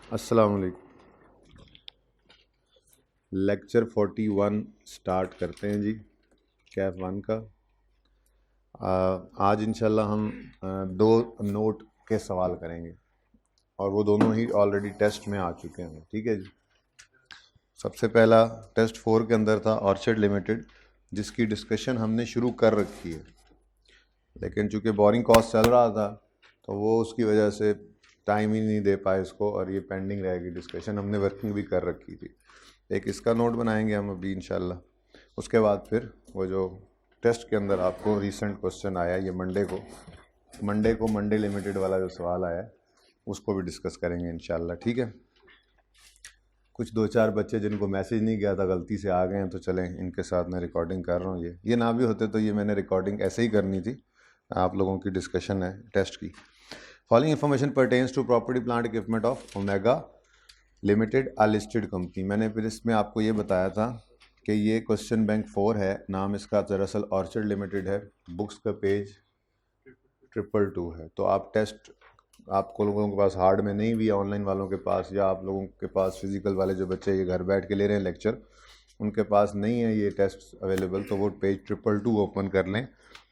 अस्सलाम वालेकुम। Lecture 41 start करते हैं जी, कैफ वन का। आज इंशाल्लाह हम दो नोट के सवाल करेंगे और वो दोनों ही ऑलरेडी टेस्ट में आ चुके हैं। ठीक है जी। सबसे पहला टेस्ट 4 के अंदर था ऑर्चर्ड लिमिटेड, जिसकी डिस्कशन हमने शुरू कर रखी है, लेकिन चूँकि बोरिंग कॉस्ट चल रहा था तो वो उसकी वजह से टाइम ही नहीं दे पाए इसको, और ये पेंडिंग रहेगी डिस्कशन। हमने वर्किंग भी कर रखी थी। एक इसका नोट बनाएंगे हम अभी इंशाल्लाह। उसके बाद फिर वो जो टेस्ट के अंदर आपको रीसेंट क्वेश्चन आया ये मंडे लिमिटेड वाला जो सवाल आया उसको भी डिस्कस करेंगे इंशाल्लाह। ठीक है। कुछ दो चार बच्चे जिनको मैसेज नहीं गया था गलती से आ गए हैं, तो चलें इनके साथ मैं रिकॉर्डिंग कर रहा हूँ। ये ना भी होते तो ये मैंने रिकॉर्डिंग ऐसे ही करनी थी। आप लोगों की डिस्कशन है टेस्ट की। Following information pertains to property plant equipment of Omega limited a listed company. मैंने फिर इसमें आपको ये बताया था कि ये क्वेश्चन बैंक 4 है, नाम इसका दरअसल ऑर्चर्ड लिमिटेड है। बुक्स का पेज 222 है। तो आप टेस्ट आपको लोगों के पास हार्ड में नहीं भी, ऑनलाइन वालों के पास या आप लोगों के पास फिजिकल वाले जो बच्चे ये घर बैठ के ले रहे हैं लेक्चर, उनके पास नहीं है ये टेस्ट अवेलेबल, तो वो पेज 222 ओपन कर लें।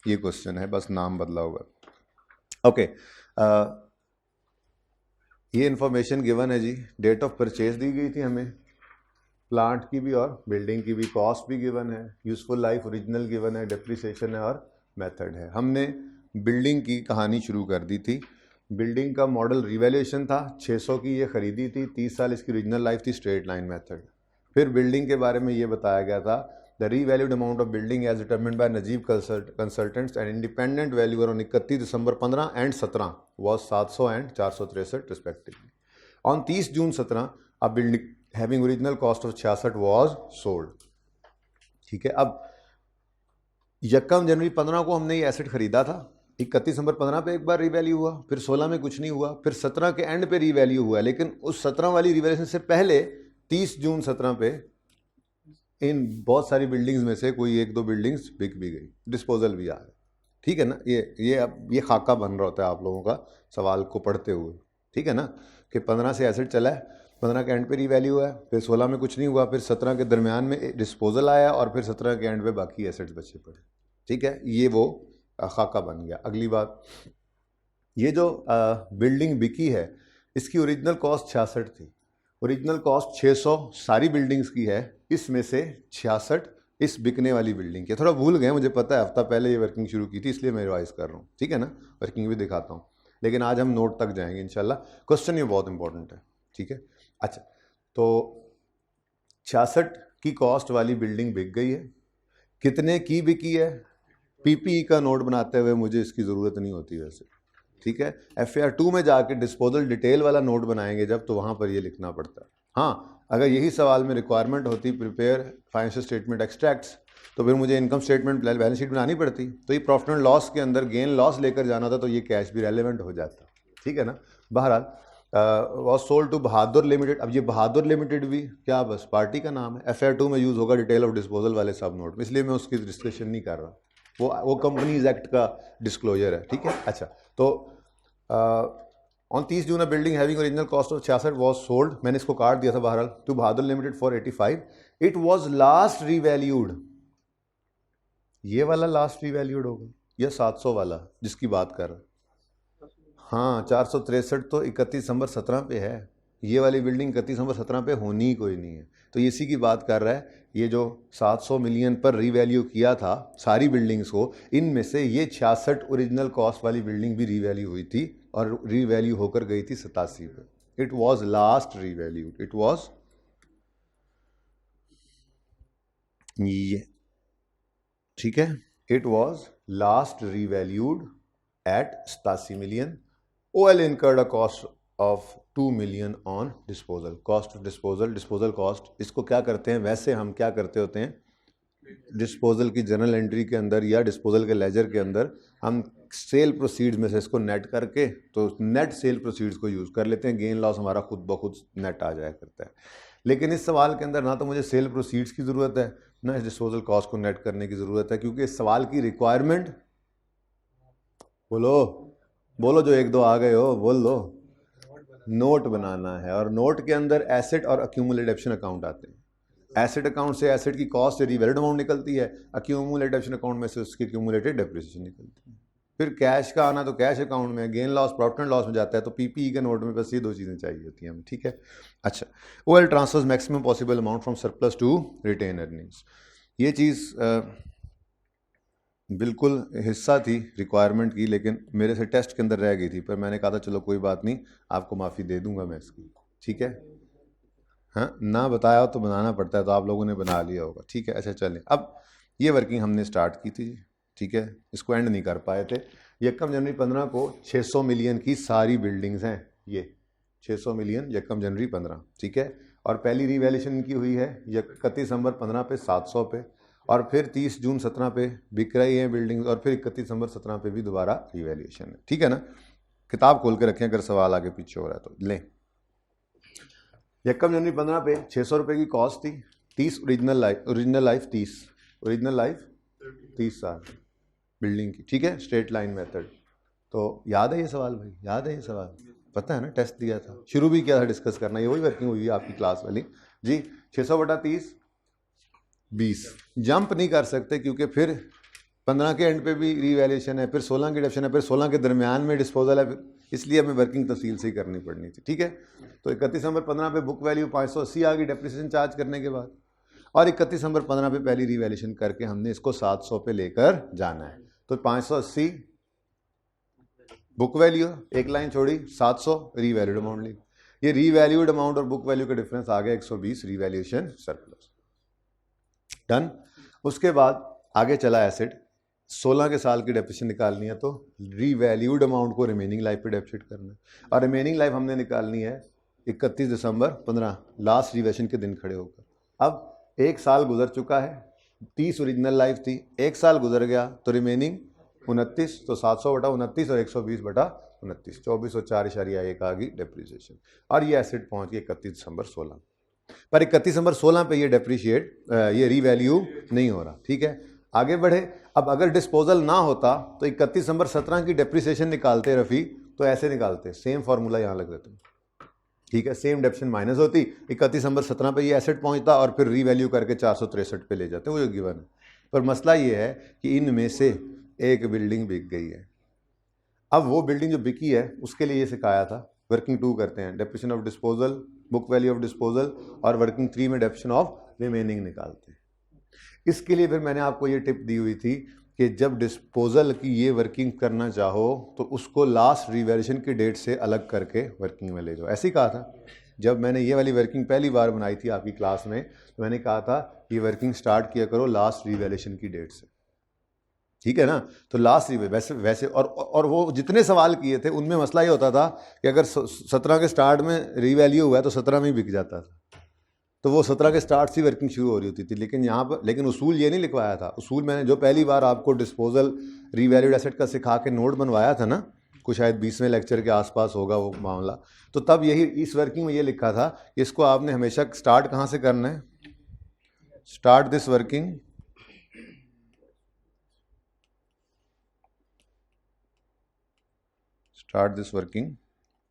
ये क्वेश्चन है, बस नाम बदला हुआ। ओके, ये इन्फॉर्मेशन गिवन है जी। डेट ऑफ परचेज दी गई थी हमें, प्लांट की भी और बिल्डिंग की भी, कॉस्ट भी गिवन है, यूजफुल लाइफ ओरिजिनल गिवन है, डेप्रिसिएशन है और मेथड है। हमने बिल्डिंग की कहानी शुरू कर दी थी। बिल्डिंग का मॉडल रिवैल्यूएशन था, 600 की ये खरीदी थी, 30 साल इसकी ओरिजिनल लाइफ थी, स्ट्रेट लाइन मेथड। फिर बिल्डिंग के बारे में ये बताया गया था, the revalued amount of building as determined by Najeeb consultants and independent valuer on 31 December 15 and 17 was 700 and 463 respectively. On 30 June 17 a building having original cost of 66 was sold. ठीक है। अब यकम जनवरी 15 को हमने ये एसेट खरीदा था, 31 दिसंबर 15 पे एक बार रीवैल्यू हुआ, फिर 16 में कुछ नहीं हुआ, फिर 17 के एंड पे रीवैल्यू हुआ। लेकिन उस 17 वाली रिवैल्यूएशन से पहले 30 जून 17 पे इन बहुत सारी बिल्डिंग्स में से कोई एक दो बिल्डिंग्स बिक भी गई, डिस्पोजल भी आ रहा है। ठीक है ना। ये अब ये खाका बन रहा होता है आप लोगों का सवाल को पढ़ते हुए। ठीक है ना, कि 15 से एसेट चला है, 15 के एंड पे रीवैल्यू है, फिर 16 में कुछ नहीं हुआ, फिर 17 के दरमियान में डिस्पोजल आया और फिर 17 के एंड पे बाकी एसेट्स बचे पड़े। ठीक है, ये वो खाका बन गया। अगली बात, ये जो बिल्डिंग बिकी है इसकी ओरिजिनल कॉस्ट 66 थी। ओरिजिनल कॉस्ट 600 सारी बिल्डिंग्स की है, इसमें से 66 इस बिकने वाली बिल्डिंग की। थोड़ा भूल गए, मुझे पता है, हफ्ता पहले ये वर्किंग शुरू की थी इसलिए मैं रिवाइज कर रहा हूँ। ठीक है ना, वर्किंग भी दिखाता हूँ, लेकिन आज हम नोट तक जाएंगे इंशाल्लाह। क्वेश्चन ये बहुत इंपॉर्टेंट है। ठीक है। अच्छा, तो 66 की कॉस्ट वाली बिल्डिंग बिक गई है। कितने की बिकी है? पीपीई का नोट बनाते हुए मुझे इसकी ज़रूरत नहीं होती वैसे। ठीक है, FAR 2 में जाके डिस्पोजल डिटेल वाला नोट बनाएंगे जब, तो वहाँ पर ये लिखना पड़ता है। हाँ, अगर यही सवाल में रिक्वायरमेंट होती प्रिपेयर फाइनेंशियल स्टेटमेंट एक्सट्रैक्ट्स, तो फिर मुझे इनकम स्टेटमेंट बैलेंस शीट बनानी पड़ती। तो ये प्रॉफिट एंड लॉस के अंदर गेन लॉस लेकर जाना था, तो ये कैश भी रेलेवेंट हो जाता। ठीक है ना। बहरहाल was sold to Bahadur limited. अब ये बहादुर लिमिटेड भी क्या बस पार्टी का नाम है? FAR 2 में यूज़ होगा डिटेल ऑफ डिस्पोजल वाले सब नोट में, इसलिए मैं उसकी डिस्कशन नहीं कर रहा। वो कंपनीज एक्ट का डिस्क्लोजर है। ठीक है। अच्छा, तो on 30 June building having original cost of 66 was sold, मैंने इसको काट दिया था बहरहाल, to Bahadur limited for 85। It was last revalued. ये वाला लास्ट रिवैल्यूड होगा या 700 वाला जिसकी बात कर रहा है? हाँ, 463 तो 31 दिसंबर 17 पे है। ये वाली बिल्डिंग 31 दिसंबर 17 पे होनी ही कोई नहीं है, तो इसी की बात कर रहा है। ये जो 700 मिलियन पर रीवैल्यू किया था सारी बिल्डिंग्स को, इनमें से ये 66 ओरिजिनल कॉस्ट वाली बिल्डिंग भी रीवैल्यू हुई थी और रीवैल्यू होकर गई थी 87 पे। It was last revalued. It was ये, ठीक है, it was last revalued at 87 million. OL incurred a cost of 2 million on disposal. Cost of disposal, disposal cost, इसको क्या करते हैं वैसे हम क्या करते होते हैं, डिस्पोजल की जनरल एंट्री के अंदर या डिस्पोजल के लेजर के अंदर हम सेल प्रोसीड्स में से इसको नेट करके, तो नेट सेल प्रोसीड्स को यूज़ कर लेते हैं। गेन लॉस हमारा खुद ब खुद नेट आ जाया करता है। लेकिन इस सवाल के अंदर ना तो मुझे सेल प्रोसीड्स की ज़रूरत है, ना इस डिस्पोजल कॉस्ट को नेट करने की ज़रूरत है, क्योंकि इस सवाल की रिक्वायरमेंट, बोलो बोलो जो एक दो आ गए हो बोल लो, नोट बनाना है, और नोट के अंदर एसेट और अक्यूमुलेटेड अकाउंट आते हैं। एसेट अकाउंट से एसेट की कॉस्ट से रिवैल्यूड अमाउंट निकलती है, अक्यूमुलेटेड अकाउंट में से उसकी अक्यूमुलेटेड डेप्रिसिएशन निकलती है। फिर कैश का आना तो कैश अकाउंट में, gain loss profit and loss में जाता है, तो पीपीई के नोट में बस ये दो चीज़ें चाहिए होती हैं हमें, ठीक है। अच्छा, OL transfers maximum possible amount from surplus to retain earnings, ये चीज़ बिल्कुल हिस्सा थी रिक्वायरमेंट की, लेकिन मेरे से टेस्ट के अंदर रह गई थी, पर मैंने कहा था चलो कोई बात नहीं, आपको माफ़ी दे दूंगा मैं इसकी, ठीक है। हाँ, ना बताया हो तो बनाना पड़ता है, तो आप लोगों ने बना लिया होगा, ठीक है। अच्छा चलें, अब ये वर्किंग हमने स्टार्ट की थी, ठीक है, इसको एंड नहीं कर पाए थे। 1 जनवरी 15 को 600 मिलियन की सारी बिल्डिंग्स हैं, ये 600 मिलियन 1 जनवरी 15, ठीक है। और पहली रिवैल्यूएशन इनकी हुई है 31 दिसंबर 15 पे 700 पे, और फिर 30 जून 17 पे बिक रही है बिल्डिंग, और फिर 31 दिसंबर 17 पे भी दोबारा रिवैल्यूएशन है, ठीक है ना। किताब खोल के रखें, अगर सवाल आगे पीछे हो रहा है तो लें। 1 जनवरी 15 पे 600 रुपये की कॉस्ट थी, 30 ओरिजिनल लाइफ 30 साल बिल्डिंग की, ठीक है, स्ट्रेट लाइन मेथड। तो याद है ये सवाल भाई, याद है ये सवाल, पता है ना, टेस्ट दिया था, शुरू भी किया था डिस्कस करना, ये वही वर्किंग हुई है आपकी क्लास वाली जी। 600/30 20 जंप नहीं कर सकते, क्योंकि फिर 15 के एंड पे भी रिवैल्यूएशन है, फिर 16 की डिडक्शन है, फिर 16 के दरमियान में डिस्पोजल है, इसलिए हमें वर्किंग तफसील से ही करनी पड़नी थी, ठीक है। तो 31 दिसंबर 15 पे बुक वैल्यू 580 आ गई डेप्रिसिएशन चार्ज करने के बाद, और 31 दिसंबर 15 पे पहली रिवैल्यूएशन करके हमने इसको 700 पे लेकर जाना है। तो 580 बुक वैल्यू, एक लाइन छोड़ी, 700 रीवैल्यूड अमाउंट ली, ये रीवैल्यूड अमाउंट और बुक वैल्यू का डिफरेंस आ गया 120 रिवैल्यूएशन सरप्लस, डन। उसके बाद आगे चला एसेट, 16 के साल की डेप्रिसिएशन निकालनी है, तो रीवैल्यूड अमाउंट को रिमेनिंग लाइफ पे डेप्रिसिएट करना है, और रिमेनिंग लाइफ हमने निकालनी है 31 दिसंबर 15 लास्ट रिवैल्यूएशन के दिन खड़े होकर। अब 1 साल गुजर चुका है, 30 ओरिजिनल लाइफ थी, 1 साल गुजर गया तो रिमेनिंग 29, तो 700/29 और 120/29, 2404.1 आ गई डेप्रिसिएशन, और ये एसेट पहुंच गई 31 दिसंबर 16 पर 31 दिसंबर 16 पे ये डेप्रिशिएट ये रीवैल्यू नहीं हो रहा, ठीक है। आगे बढ़े, अब अगर डिस्पोजल ना होता तो 31 दिसंबर 17 की डेप्रिसिएशन निकालते रफ़ी, तो ऐसे निकालते, सेम फार्मूला यहाँ लग देते, ठीक है, सेम डेप्रिसिएशन माइनस होती, 31 दिसंबर 17 पे ये एसेट पहुंचता, और फिर रीवैल्यू करके 463 पे ले जाते, वो जो गिवन है। पर मसला ये है कि इनमें से एक बिल्डिंग बिक गई है। अब वो बिल्डिंग जो बिकी है उसके लिए ये सिखाया था, वर्किंग 2 करते हैं, depreciation of disposal, book value of disposal, और वर्किंग 3 में डेप्रिसिएशन ऑफ रिमेनिंग निकालते हैं। इसके लिए फिर मैंने आपको ये टिप दी हुई थी कि जब डिस्पोजल की ये वर्किंग करना चाहो तो उसको लास्ट रिवैल्यूएशन की डेट से अलग करके वर्किंग में ले जाओ, ऐसे ही कहा था। जब मैंने ये वाली वर्किंग पहली बार बनाई थी आपकी क्लास में, तो मैंने कहा था ये वर्किंग स्टार्ट किया करो लास्ट रिवैल्यूएशन की डेट से, ठीक है ना। तो लास्ट वैसे और वो जितने सवाल किए थे उनमें मसला ये होता था कि अगर 17 के स्टार्ट में रीवैल्यू हुआ है तो 17 में ही बिक जाता था, तो वो 17 के स्टार्ट से वर्किंग शुरू हो रही होती थी। लेकिन यहाँ पर उसूल ये नहीं लिखवाया था, उसूल मैंने जो पहली बार आपको डिस्पोजल रीवैल्यूड एसेट का सिखा के नोट बनवाया था ना, कुछ शायद 20वें लेक्चर के आसपास होगा वो मामला, तो तब यही इस वर्किंग में ये लिखा था कि इसको आपने हमेशा स्टार्ट कहाँ से करना है, start this working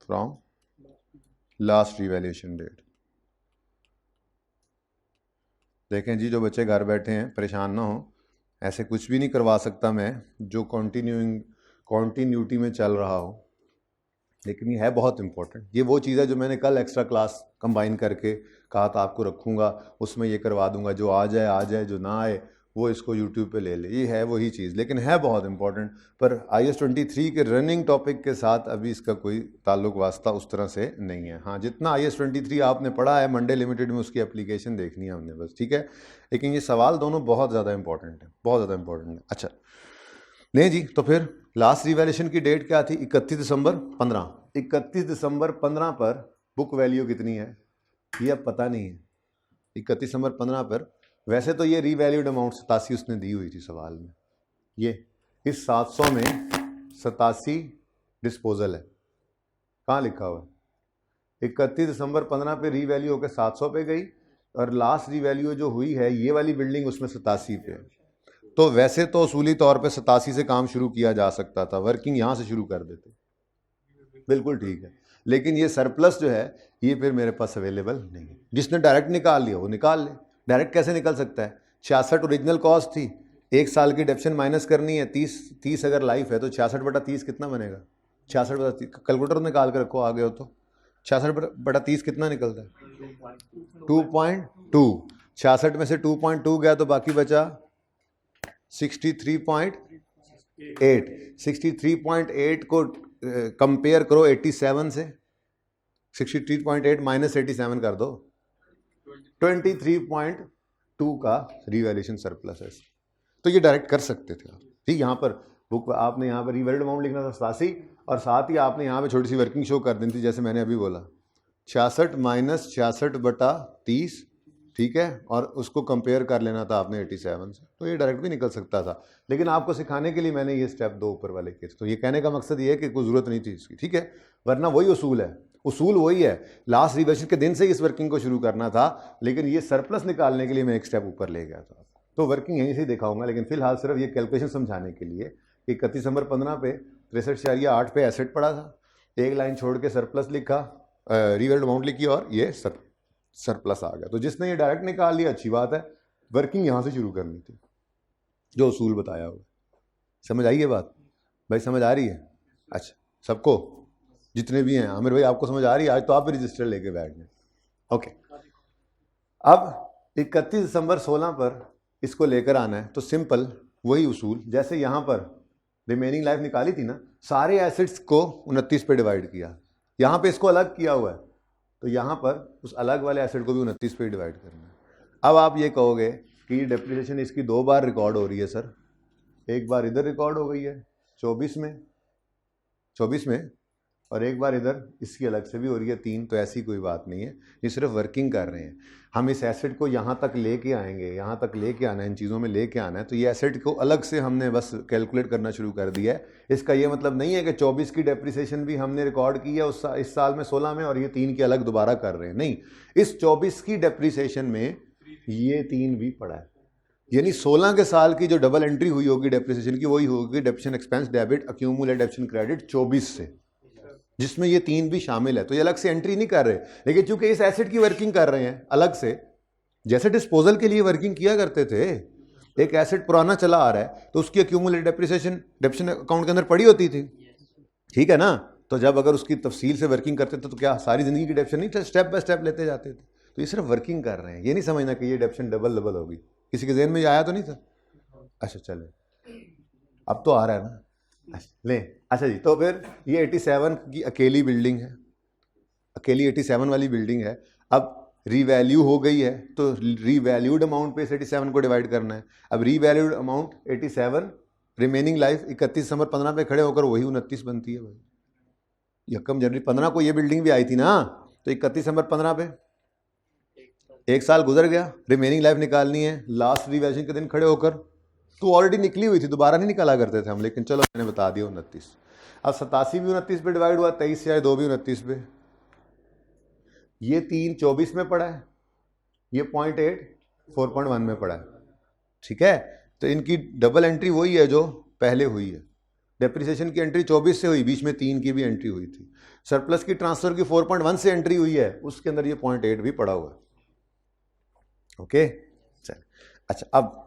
from last revaluation date. देखें जी, जो बच्चे घर बैठे हैं परेशान ना हो, ऐसे कुछ भी नहीं करवा सकता मैं जो कॉन्टीन्यूटी में चल रहा हो, लेकिन ये है बहुत इंपॉर्टेंट। ये वो चीज़ है जो मैंने कल एक्स्ट्रा क्लास कंबाइन करके कहा था आपको रखूँगा, उसमें ये करवा दूंगा, जो आ जाए, जो ना आए वो इसको YouTube पे ले ले, ये है वही चीज़, लेकिन है बहुत इंपॉर्टेंट। पर IAS 23 के रनिंग टॉपिक के साथ अभी इसका कोई ताल्लुक वास्ता उस तरह से नहीं है। हाँ, जितना IAS 23 आपने पढ़ा है मंडे लिमिटेड में, उसकी एप्लीकेशन देखनी है हमने बस, ठीक है। लेकिन ये सवाल दोनों बहुत ज़्यादा इंपॉर्टेंट है, बहुत ज़्यादा इंपॉर्टेंट है। अच्छा नहीं जी, तो फिर लास्ट रिवैल्यूएशन की डेट क्या थी, 31 दिसंबर 15। 31 दिसंबर 15 पर बुक वैल्यू कितनी है ये अब पता नहीं है। 31 दिसंबर 15 पर वैसे तो ये रीवैल्यूड अमाउंट 87 उसने दी हुई थी सवाल में, ये इस 700 में 87 डिस्पोजल है, कहाँ लिखा हुआ है 31 दिसंबर 15 पे रीवैल्यू होकर 700 पे गई, और लास्ट रीवैल्यू जो हुई है ये वाली बिल्डिंग उसमें 87 पे है। तो वैसे तो उसूली तौर पे 87 से काम शुरू किया जा सकता था, वर्किंग यहाँ से शुरू कर देते, बिल्कुल ठीक है। लेकिन ये सरप्लस जो है ये फिर मेरे पास अवेलेबल नहीं है। जिसने डायरेक्ट निकाल लिया वो निकाल ले। डायरेक्ट कैसे निकल सकता है? 66 ओरिजिनल कॉस्ट थी, 1 साल की डेप्शन माइनस करनी है, 30 अगर लाइफ है तो 66/30 कितना बनेगा? 66/30 कैलकुलेटर निकाल के रखो, आ गए हो तो 66/30 कितना निकलता है? 2.2। 66 में से 2.2 गया तो बाकी बचा 63.8। 63.8 को कंपेयर करो 87 से, 63.8 माइनस 87 कर दो, 23.2 का रिवैल्यूएशन सरप्लस है। तो ये डायरेक्ट कर सकते थे आप। ठीक, यहाँ पर बुक आपने यहाँ पर रिवैल्यूड अमाउंट लिखना था 87 और साथ ही आपने यहाँ पे छोटी सी वर्किंग शो कर दी थी, जैसे मैंने अभी बोला 66 माइनस 66/30, ठीक है, और उसको कंपेयर कर लेना था आपने 87 से। तो ये डायरेक्ट भी निकल सकता था, लेकिन आपको सिखाने के लिए मैंने ये स्टेप 2 ऊपर वाले किए। तो ये कहने का मकसद ये है कि कोई ज़रूरत नहीं थी इसकी, ठीक है, वरना वही उसूल है, उसूल वही है। लास्ट रिवैल्यूएशन के दिन से इस वर्किंग को शुरू करना था, लेकिन ये सरप्लस निकालने के लिए मैं एक स्टेप ऊपर ले गया था। तो वर्किंग यहीं से दिखाऊंगा, लेकिन फिलहाल सिर्फ ये कैलकुलेशन समझाने के लिए कि 31 दिसंबर 15 पे 63.8 पे एसेट पड़ा था, एक लाइन छोड़ के सरप्लस लिखा, रिवैल्यूड अमाउंट लिखी और ये सरप्लस आ गया। तो जिसने ये डायरेक्ट निकाल लिया अच्छी बात है, वर्किंग यहाँ से शुरू करनी थी, जो उसूल बताया हुआ। समझ आई ये बात भाई? समझ आ रही है? अच्छा, सबको जितने भी हैं, आमिर भाई आपको समझ आ रही है? आज तो आप भी रजिस्टर लेके बैठ गए। ओके, अब 31 दिसंबर 16 पर इसको लेकर आना है, तो सिंपल वही उसूल, जैसे यहाँ पर रिमेनिंग लाइफ निकाली थी ना, सारे एसेट्स को 29 पे डिवाइड किया, यहाँ पे इसको अलग किया हुआ है, तो यहाँ पर उस अलग वाले एसेट को भी 29 पे डिवाइड करना है। अब आप ये कहोगे कि डेप्रिसिएशन इसकी 2 बार रिकॉर्ड हो रही है सर, एक बार इधर रिकॉर्ड हो गई है 24 में और एक बार इधर इसकी अलग से भी हो रही है 3। तो ऐसी कोई बात नहीं है, ये सिर्फ वर्किंग कर रहे हैं। हम इस एसेट को यहाँ तक लेके आएंगे, यहाँ तक लेके आना है, इन चीज़ों में लेके आना है। तो ये एसेट को अलग से हमने बस कैलकुलेट करना शुरू कर दिया है। इसका ये मतलब नहीं है कि 24 की डेप्रिसिएशन भी हमने रिकॉर्ड की है इस साल में 16 में, और ये 3 की अलग दोबारा कर रहे हैं, नहीं। इस 24 की डेप्रिसिएशन में ये 3 भी पड़ा है, यानी 16 के साल की जो डबल एंट्री हुई होगी डेप्रिसिएशन की, वही होगी depreciation expense debit accumulated depreciation credit 24 से, जिसमें ये 3 भी शामिल है। तो ये अलग से एंट्री नहीं कर रहे, लेकिन चूंकि इस एसेट की वर्किंग कर रहे हैं अलग से, जैसे डिस्पोजल के लिए वर्किंग किया करते थे, एक एसेट पुराना चला आ रहा है तो उसकी अक्यूमुलेटेड डेप्रिसिएशन अकाउंट के अंदर पड़ी होती थी, ठीक है ना। तो जब अगर उसकी तफसील से वर्किंग करते थे तो क्या सारी जिंदगी की डेप्शन नहीं, स्टेप बाय स्टेप लेते जाते थे। तो ये सिर्फ वर्किंग कर रहे हैं, ये नहीं समझना कि ये डेप्शन डबल होगी। किसी के जहन में आया तो नहीं था? अच्छा चले, अब तो आ रहा है ना। ले अच्छा जी, तो फिर ये 87 की अकेली बिल्डिंग है, अकेली 87 वाली बिल्डिंग है। अब रीवैल्यू हो गई है तो रीवैल्यूड अमाउंट पे 87 को डिवाइड करना है। अब revalued amount 87, remaining life 31 December 15 पे खड़े होकर वही 29 बनती है भाई। यकम जनवरी 15 को ये बिल्डिंग भी आई थी ना, तो 31 दिसंबर 15 पे 1 साल गुजर गया, रिमेनिंग लाइफ निकालनी है लास्ट रिवैल्यूएशन के दिन खड़े होकर, तो ऑलरेडी निकली हुई थी, दोबारा नहीं निकाला करते थे हम, लेकिन चलो मैंने बता दिया 29। अब 87 भी 29 पे डिवाइड हुआ, 23 से 2 भी 29 पे, ये 3 24 में पड़ा है, ये 0.8 4.1 में पड़ा है, ठीक है। तो इनकी डबल एंट्री वही है जो पहले हुई है। डेप्रिसिएशन की एंट्री 24 से हुई, बीच में 3 की भी एंट्री हुई थी। सरप्लस की ट्रांसफर की 4.1 से एंट्री हुई है, उसके अंदर ये 0.8 भी पड़ा हुआ है। ओके चल, अच्छा अब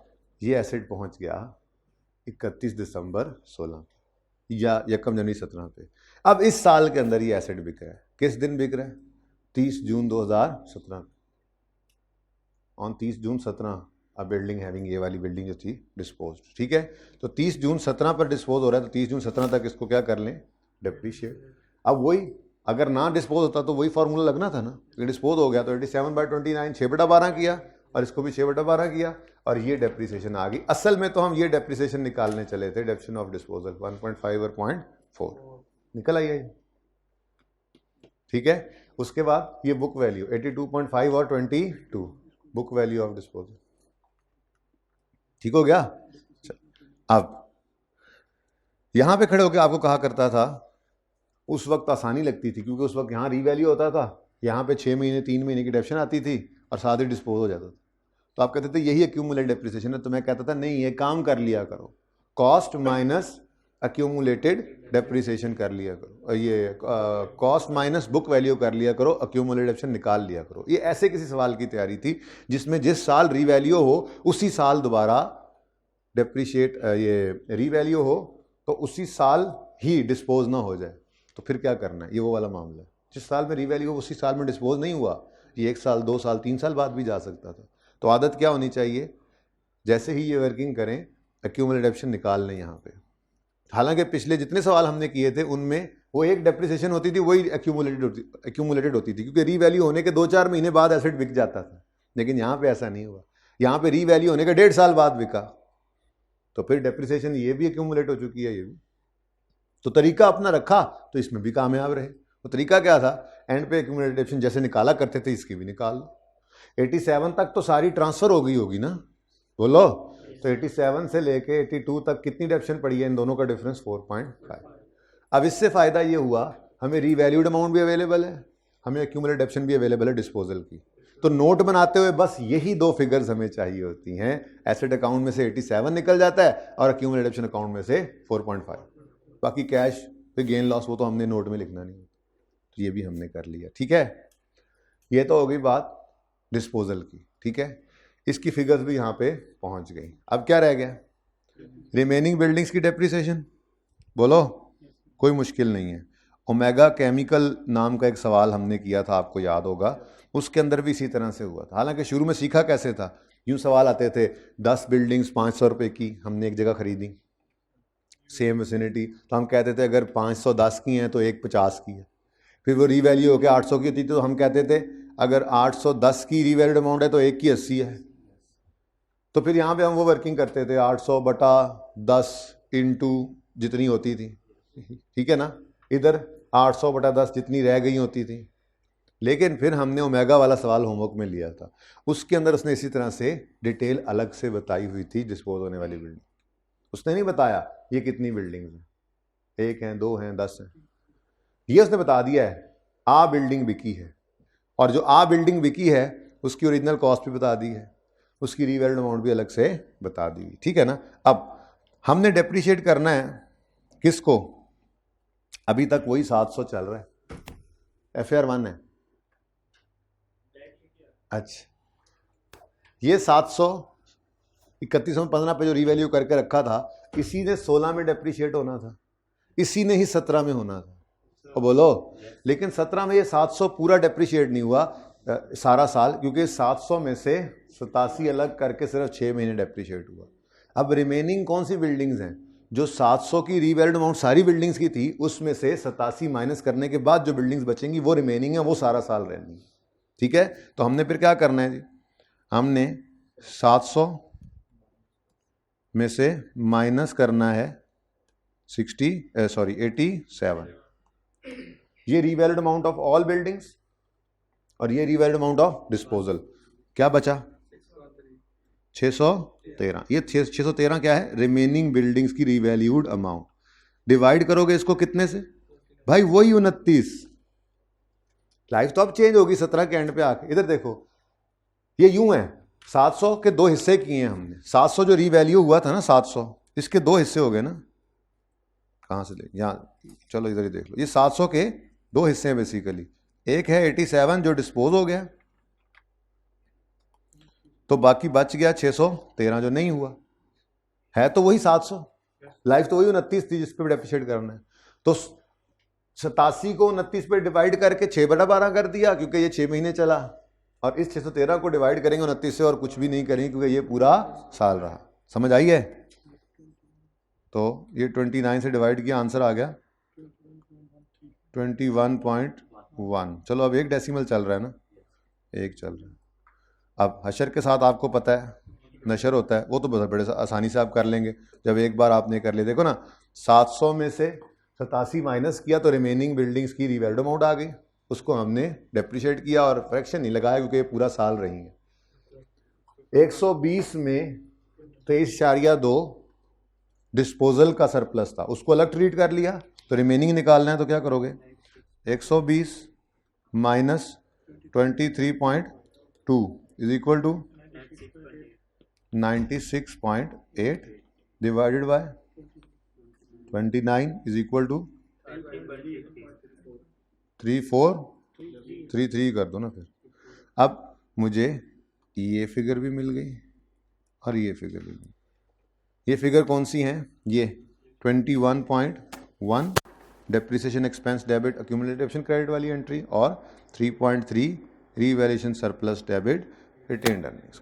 ये एसेट पहुंच गया 31 दिसंबर 16 या यकम जनवरी 17 पे। अब इस साल के अंदर ये एसेट बिक रहा है, किस दिन बिक रहा है? 30 जून 2017। ऑन 30 जून 17 अब बिल्डिंग हैविंग, ये वाली बिल्डिंग जो थी डिस्पोज, ठीक है। तो 30 जून 17 पर डिस्पोज हो रहा है, तो 30 जून 17 तक इसको क्या कर लें? डेप्रीशिएट। अब वही अगर ना डिस्पोज होता तो वही फॉर्मूला लगना था ना, डिस्पोज हो गया तो 87/29 6/12 किया, और इसको भी 6/12 किया, और ये डेप्रिसिएशन आ गई। असल में तो हम ये डेप्रिसिएशन निकालने चले थे, डेप्रिसिएशन ऑफ डिस्पोजल 1.5 और 0.4 निकल आई है, ठीक है। उसके बाद ये बुक वैल्यू 82.5 और 22 बुक वैल्यू ऑफ डिस्पोजल, ठीक हो गया। अब यहां पे खड़े होकर आपको कहा करता था, उस वक्त आसानी लगती थी क्योंकि उस वक्त यहाँ रीवैल्यू होता था, यहाँ पे 6 महीने 3 महीने की डेप्शन आती थी और साथ ही डिस्पोज हो जाता था। तो आप कहते थे यही एक्यूमुलेटेड डेप्रिसिएशन है, तो मैं कहता था नहीं, ये काम कर लिया करो, कॉस्ट माइनस अक्यूमुलेटेड डेप्रिसिएशन कर लिया करो, ये कॉस्ट माइनस बुक वैल्यू कर लिया करो, अक्यूमुलेटेड डेप्रिसिएशन निकाल लिया करो। ये ऐसे किसी सवाल की तैयारी थी जिसमें जिस साल रीवैल्यू हो उसी साल दोबारा डेप्रिशिएट ये रीवैल्यू हो तो उसी साल ही डिस्पोज ना हो जाए, तो फिर क्या करना है, ये वो वाला मामला है। जिस साल में रीवैल्यू हो उसी साल में डिस्पोज नहीं हुआ, ये 1 साल 2 साल 3 साल बाद भी जा सकता था। तो आदत क्या होनी चाहिए, जैसे ही ये वर्किंग करें एक्यूमुलेटेड डेप्रिसिएशन निकाल लें यहाँ पे। हालांकि पिछले जितने सवाल हमने किए थे उनमें वो एक डेप्रिसिएशन होती थी, वही एक्यूमुलेटेड होती थी, क्योंकि रीवैल्यू होने के 2-4 महीने बाद एसेट बिक जाता था। लेकिन यहाँ पे ऐसा नहीं हुआ, यहाँ पे रीवैल्यू होने के 1.5 साल बाद बिका, तो फिर डेप्रिसिएशन ये भी एक्यूमुलेट हो चुकी है, ये भी। तो तरीका अपना रखा तो इसमें भी कामयाब रहे। तो तरीका क्या था, एंड पे एक्यूमुलेटेड डेप्रिसिएशन जैसे निकाला करते थे इसकी भी निकाल लो। 87 तक तो सारी ट्रांसफर हो गई होगी ना, बोलो। तो 87 से लेके 82 तक कितनी डेप्रिसिएशन पड़ी है, इन दोनों का डिफरेंस 4.5। अब इससे फायदा ये हुआ हमें रीवैल्यूड अमाउंट भी अवेलेबल है, हमें एक्यूमुलेटेड डेप्रिसिएशन भी अवेलेबल है डिस्पोजल की। तो नोट बनाते हुए बस यही 2 फिगर्स हमें चाहिए होती हैं। एसेट अकाउंट में से 87 निकल जाता है और एक्यूमुलेटेड डेप्रिसिएशन अकाउंट में से 4.5। बाकी कैश फिर गेन लॉस वो तो हमने नोट में लिखना नहीं, तो ये भी हमने कर लिया। ठीक है, ये तो हो गई बात डिस्पोजल की। ठीक है, इसकी फिगर्स भी यहाँ पे पहुँच गई। अब क्या रह गया, रिमेनिंग बिल्डिंग्स की डेप्रिसिएशन। बोलो, कोई मुश्किल नहीं है। ओमेगा केमिकल नाम का एक सवाल हमने किया था, आपको याद होगा, उसके अंदर भी इसी तरह से हुआ था। हालांकि शुरू में सीखा कैसे था, यूँ सवाल आते थे 10 बिल्डिंग्स 500 रुपये की हमने एक जगह खरीदी, सेम विसिनिटी, तो हम कहते थे अगर 510 की हैं तो एक 50 की है। फिर वो रीवैल्यू होकर 800 की थी तो हम कहते थे अगर 810 की रीवैल्यूड अमाउंट है तो एक की 80 है। तो फिर यहाँ पे हम वो वर्किंग करते थे 800/10 इंटू जितनी होती थी, ठीक है ना, इधर 800/10 जितनी रह गई होती थी। लेकिन फिर हमने ओमेगा वाला सवाल होमवर्क में लिया था, उसके अंदर उसने इसी तरह से डिटेल अलग से बताई हुई थी डिस्पोज होने वाली बिल्डिंग। उसने नहीं बताया ये कितनी बिल्डिंग्स हैं, 1 हैं 2 हैं 10 हैं, ये उसने बता दिया है आ बिल्डिंग बिकी है, और जो आ बिल्डिंग बिकी है उसकी ओरिजिनल कॉस्ट भी बता दी है, उसकी रीवैल्यूड अमाउंट भी अलग से बता दी। ठीक है ना। अब हमने डेप्रिशिएट करना है किसको, अभी तक वही 700 चल रहा है, FAR 1 है। अच्छा, ये 700 3115 पे जो रीवैल्यू करके रखा था, इसी ने 16 में डेप्रिशिएट होना था, इसी ने ही 17 में होना था। और बोलो, लेकिन 17 में ये 700 पूरा डेप्रिशिएट नहीं हुआ सारा साल, क्योंकि 700 में से 87 अलग करके सिर्फ 6 महीने डेप्रिशिएट हुआ। अब रिमेनिंग कौन सी बिल्डिंग्स हैं, जो 700 की रीवैल्यूड अमाउंट सारी बिल्डिंग्स की थी, उसमें से 87 माइनस करने के बाद जो बिल्डिंग्स बचेंगी वो रिमेनिंग है, वो सारा साल रहनी है। ठीक है, तो हमने फिर क्या करना है जी, हमने 700 में से माइनस करना है 87, ये revalued amount of all buildings और ये रीवैल्यूड अमाउंट ऑफ डिस्पोजल। क्या बचा 613। ये 613 क्या है, रिमेनिंग बिल्डिंग्स की रीवैल्यूड अमाउंट। डिवाइड करोगे इसको कितने से भाई, वही 29। लाइफ तो अब चेंज होगी 17 के एंड पे आके। इधर देखो, ये यूं है, 700 के 2 हिस्से किए हैं हमने। 700 जो रीवैल्यू हुआ था ना 700, इसके 2 हिस्से हो गए ना। कहाँ से ले, यहाँ चलो इधर ही देख लो, ये 700 के 2 हिस्से हैं बेसिकली। एक है 87 जो डिस्पोज हो गया, तो बाकी बच गया 613 जो नहीं हुआ है, तो वही 700, लाइफ तो वही 29 थी जिस पे डेप्रिशिएट करना है। तो 87 को 29 पे डिवाइड करके 6/12 कर दिया, क्योंकि ये 6 महीने चला, और इस 613 को डिवाइड करेंगे 29 से और कुछ भी नहीं करेंगे, क्योंकि ये पूरा साल रहा। समझ आई है। तो ये 29 से डिवाइड किया, आंसर आ गया 21.1। चलो अब एक डेसिमल चल रहा है ना, एक चल रहा है। अब हशर के साथ आपको पता है नशर होता है, वो तो बड़े आसानी से आप कर लेंगे जब एक बार आपने कर लिया। देखो ना, 700 में से 87 माइनस किया तो रिमेनिंग बिल्डिंग्स की रीवैल्यूड अमाउंट आ गई, उसको हमने डेप्रिशिएट किया और फ्रैक्शन नहीं लगाया क्योंकि ये पूरा साल रही है। 120 में 23.2 डिस्पोजल का सरप्लस था, उसको अलग ट्रीट कर लिया, तो रिमेनिंग निकालना है तो क्या करोगे, 120 minus 23.2 is equal to 96.8 divided by 29 is equal to 3433 कर दो ना फिर। अब मुझे ये फिगर भी मिल गई और ये फिगर भी मिल गई। ये फिगर कौन सी है? ये 21.1 depreciation expense debit accumulative credit वाली एंट्री और 3.3 revaluation surplus debit retained earnings.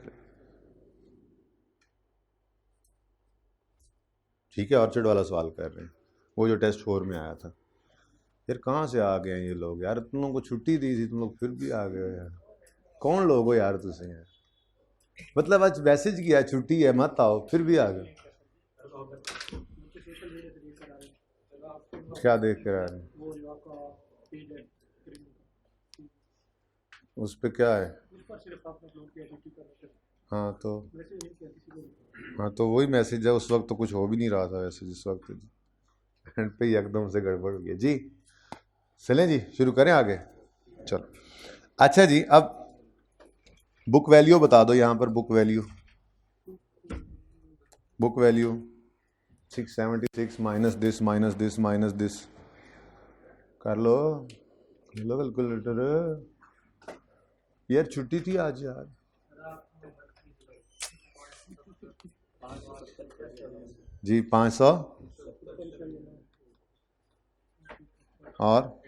ठीक है, ऑर्चर्ड वाला सवाल कर रहे हैं, वो जो टेस्ट 4 में आया था। यार कहाँ से आ गए हैं ये लोग यार? तुम लोगों को छुट्टी दी थी, तुम लोग फिर भी आ गए हो यार। कौन लोग हो यार तुझसे यार? मतलब आज मैसेज किया छुट्टी है मत आओ, फिर भी आ गए। क्या देख कर आ रहे हैं? उस पे क्या है? हाँ तो वही मैसेज है। उस वक्त तो कुछ हो भी नहीं रहा था वैसे, जिस वक्त एंड पे ही एकदम से गड़बड़ हो गया जी। चलें जी, शुरू करें आगे। चलो अच्छा जी, अब बुक वैल्यू बता दो। यहाँ पर बुक वैल्यू 676 माइनस दिस कर लो कैलकुलेटर। यार छुट्टी थी आज यार। जी 500 और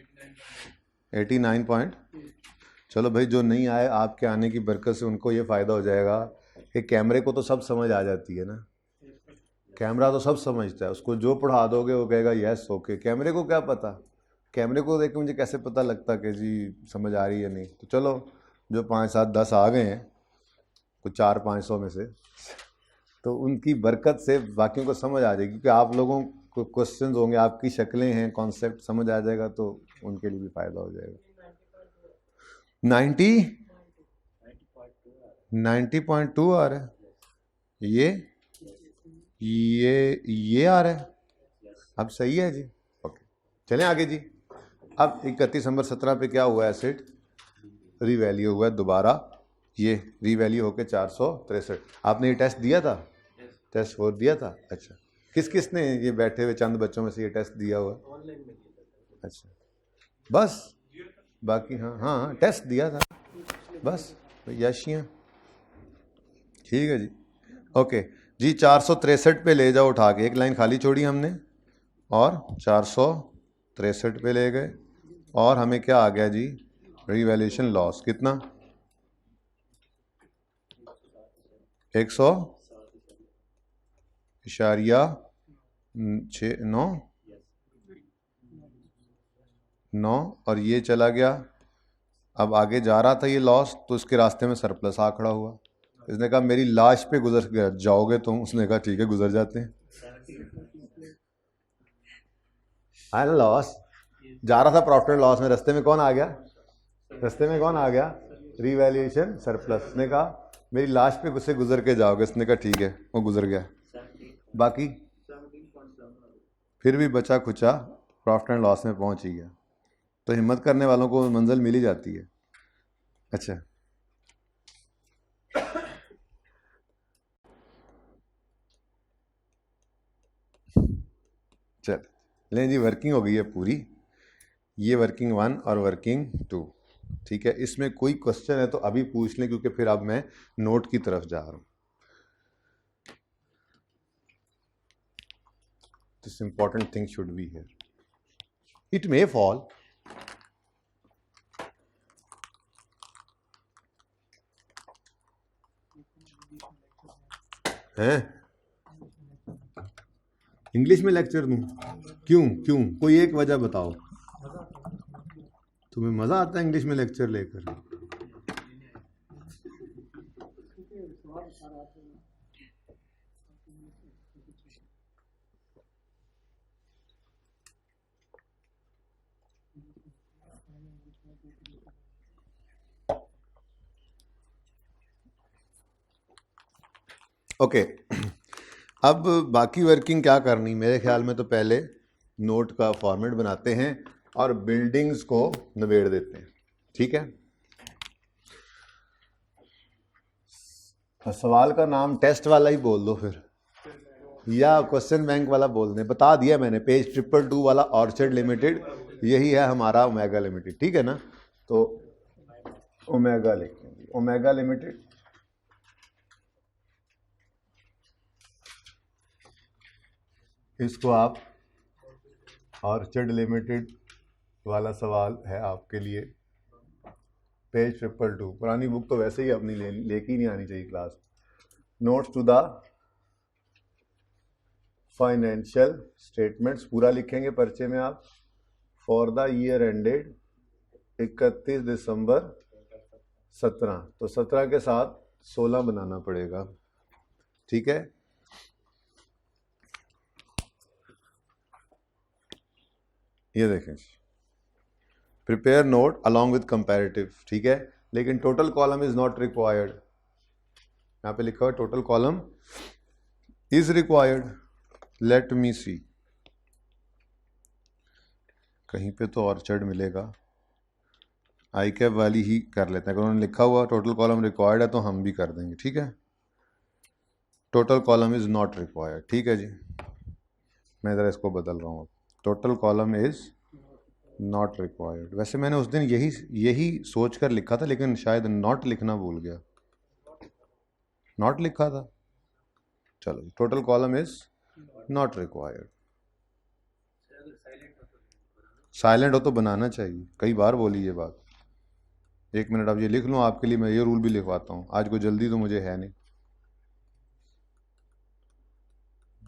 89 पॉइंट। चलो भाई, जो नहीं आए आपके आने की बरकत से उनको ये फ़ायदा हो जाएगा कि कैमरे को तो सब समझ आ जाती है ना। कैमरा तो सब समझता है, उसको जो पढ़ा दोगे वो कहेगा यस ओके। कैमरे को क्या पता? कैमरे को देख के मुझे कैसे पता लगता कि जी समझ आ रही है नहीं? तो चलो, जो 5 7 10 आ गए हैं कुछ 400-500 में से, तो उनकी बरकत से बाकियों को समझ आ जाएगी। क्योंकि आप लोगों को क्वेश्चंस होंगे, आपकी शक्लें हैं, कॉन्सेप्ट समझ आ जाएगा, तो उनके लिए भी फ़ायदा हो जाएगा। 90.2 आ रहा है। ये आ रहा है। अब सही है जी, ओके। चलें आगे जी। अब 31 नंबर 17 पे क्या हुआ? एसेट रीवैल्यू हुआ है दोबारा। ये रीवैल्यू होके 463। आपने ये टेस्ट दिया था? टेस्ट 4 दिया था? अच्छा, किस किस ने ये बैठे हुए चंद बच्चों में से ये टेस्ट दिया हुआ? अच्छा, बस बाकी हाँ टेस्ट दिया था बस याशियाँ। ठीक है जी, ओके जी। 463 पे ले जाओ उठा के, एक लाइन खाली छोड़ी हमने और 463 पे ले गए। और हमें क्या आ गया जी? रीवैल्यूएशन लॉस कितना? 100.69 और ये चला गया। अब आगे जा रहा था ये लॉस, तो इसके रास्ते में सरप्लस आ खड़ा हुआ। इसने कहा मेरी लाश पे गुजर जाओगे तुम? उसने कहा ठीक है गुजर जाते हैं। आया लॉस, जा रहा था प्रॉफिट एंड लॉस में, रास्ते में कौन आ गया? Revaluation surplus. उसने कहा मेरी लाश पे से गुजर के जाओगे? उसने कहा ठीक है, वो गुजर गया। बाकी फिर भी बचा खुचा प्रॉफिट एंड लॉस में पहुंच ही गया। तो हिम्मत करने वालों को मंजिल मिल ही जाती है। अच्छा, चल लें जी, वर्किंग हो गई है पूरी। ये वर्किंग 1 और वर्किंग 2। ठीक है, इसमें कोई क्वेश्चन है तो अभी पूछ लें, क्योंकि फिर अब मैं नोट की तरफ जा रहा हूं। This important thing should be here. It may fall. हैं? इंग्लिश में लेक्चर दूं? क्यों? कोई एक वजह बताओ। तुम्हें मजा आता है इंग्लिश में लेक्चर लेकर? ओके, अब बाकी वर्किंग क्या करनी? मेरे ख्याल में तो पहले नोट का फॉर्मेट बनाते हैं और बिल्डिंग्स को निबेड़ देते हैं। ठीक है, सवाल का नाम टेस्ट वाला ही बोल दो फिर। या क्वेश्चन बैंक वाला बोल दें, बता दिया मैंने, पेज 222 वाला ऑर्चर्ड लिमिटेड यही है हमारा ओमेगा लिमिटेड, ठीक है ना। तो ओमेगा लिखेंगे, ओमेगा लिमिटेड इसको आप ऑर्चर्ड लिमिटेड वाला सवाल है आपके लिए, पेज 222। पुरानी बुक तो वैसे ही अपनी लेके ही नहीं आनी चाहिए class. Notes to the financial statements पूरा लिखेंगे पर्चे में आप, for the year ended 31 December 17, तो 17 के साथ 16 बनाना पड़ेगा, ठीक है। ये देखें, prepare note along with comparative, ठीक है, लेकिन total column is not required. यहाँ पे लिखा हुआ total column is required. Let me see, कहीं पे तो ऑर्चर्ड मिलेगा, आई कैप वाली ही कर लेते हैं। अगर उन्होंने लिखा हुआ टोटल कॉलम रिक्वायर्ड है तो हम भी कर देंगे, ठीक है। Total column is not required, ठीक है जी। मैं ज़रा इसको बदल रहा हूँ, total column is not required. वैसे मैंने उस दिन यही सोच कर लिखा था, लेकिन शायद नॉट लिखना भूल गया, नॉट लिखा था। चलो, total column is not required. Silent हो तो बनाना चाहिए, कई बार बोली ये बात। एक मिनट आप ये लिख लूँ आपके लिए, मैं ये रूल भी लिखवाता हूँ। आज कोई जल्दी तो मुझे है नहीं,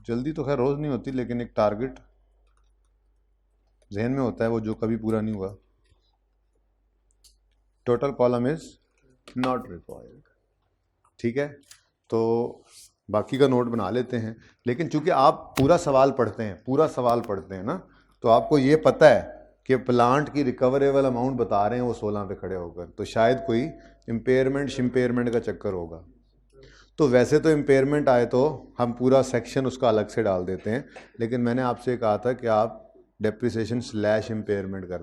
जल्दी तो खैर रोज़ नहीं होती, लेकिन एक टारगेट जहन में होता है वो जो कभी पूरा नहीं हुआ। Total column is not required, ठीक है। तो बाकी का नोट बना लेते हैं, लेकिन चूंकि आप पूरा सवाल पढ़ते हैं ना, तो आपको ये पता है कि प्लांट की रिकवरेबल अमाउंट बता रहे हैं वो 16 पे खड़े होकर, तो शायद कोई इम्पेयरमेंट का चक्कर होगा। तो वैसे तो इम्पेयरमेंट आए तो हम पूरा सेक्शन उसका अलग से डाल देते हैं, लेकिन मैंने आपसे कहा था कि आप डेप्रिसिएशन / इम्पेयरमेंट कर,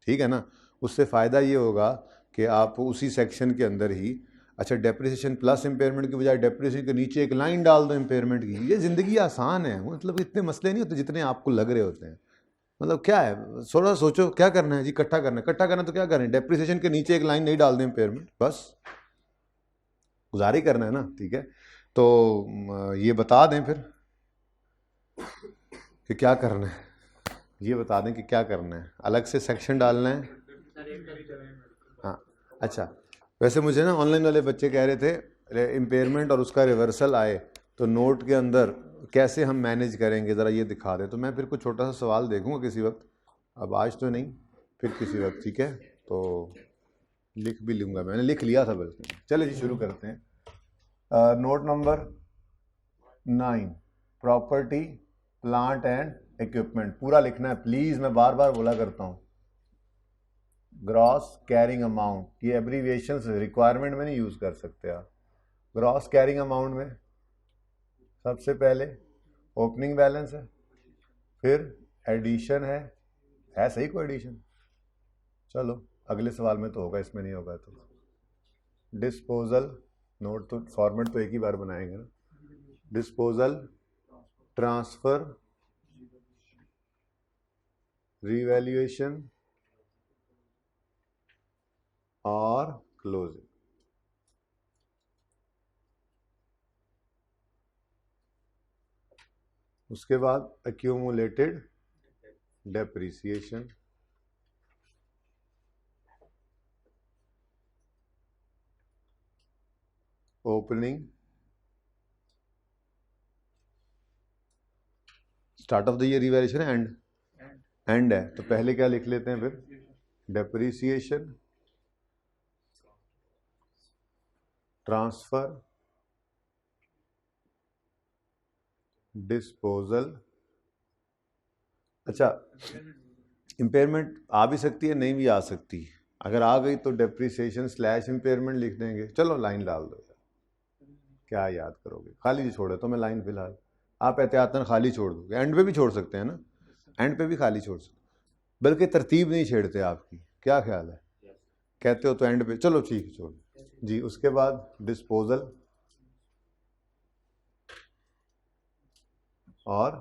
ठीक है ना। उससे फ़ायदा ये होगा कि आप उसी सेक्शन के अंदर ही, अच्छा, डेप्रिसिएशन प्लस इम्पेयरमेंट की बजाय डेप्रिसिएशन के नीचे एक लाइन डाल दो इम्पेयरमेंट की। ये ज़िंदगी आसान है, मतलब इतने मसले नहीं होते जितने आपको लग रहे होते हैं। मतलब क्या है, थोड़ा सोचो क्या करना है जी, इकट्ठा करना तो क्या करें, डेप्रिसिएशन के नीचे एक लाइन नहीं डाल दें इम्पेयरमेंट, बस गुजारी करना है ना, ठीक है। तो ये बता दें फिर कि क्या करना है, ये बता दें कि क्या करना है, अलग से सेक्शन डालना है। हाँ, अच्छा, वैसे मुझे ना ऑनलाइन वाले बच्चे कह रहे थे इम्पेयरमेंट और उसका रिवर्सल आए तो नोट के अंदर कैसे हम मैनेज करेंगे, ज़रा ये दिखा दें। तो मैं फिर कुछ छोटा सा सवाल देखूंगा किसी वक्त, अब आज तो नहीं, फिर किसी वक्त, ठीक है। तो लिख भी लूँगा, मैंने लिख लिया था बल्कि। चलिए जी, शुरू करते हैं। Note number 9, property plant and equipment पूरा लिखना है प्लीज़, मैं बार बार बोला करता हूँ। ग्रॉस कैरिंग अमाउंट, ये एब्रीविएशंस रिक्वायरमेंट में नहीं यूज़ कर सकते आप। ग्रॉस कैरिंग अमाउंट में सबसे पहले ओपनिंग बैलेंस है, फिर एडिशन है सही कोई एडिशन, चलो अगले सवाल में तो होगा, इसमें नहीं होगा। तो डिस्पोजल, नोट तो फॉर्मेट तो एक ही बार बनाएंगे ना, डिस्पोजल, ट्रांसफर, रीवैल्यूएशन और क्लोजिंग। उसके बाद accumulated depreciation, opening, start of the year revaluation, and है, तो पहले क्या लिख लेते हैं फिर, डेप्रिसिएशन, ट्रांसफर, डिस्पोजल। अच्छा, इम्पेयरमेंट आ भी सकती है, नहीं भी आ सकती, अगर आ गई तो डेप्रिसिएशन / इम्पेयरमेंट लिख देंगे। चलो लाइन डाल दो यार, क्या याद करोगे, खाली छोड़ो तो मैं लाइन फिलहाल, आप एहतियातन खाली छोड़ दोगे, एंड पे भी छोड़ सकते हैं ना, एंड पे भी खाली छोड़ सकते, बल्कि तरतीब नहीं छेड़ते आपकी, क्या ख्याल है, कहते हो तो एंड पे, चलो ठीक है छोड़ जी। उसके बाद डिस्पोजल, और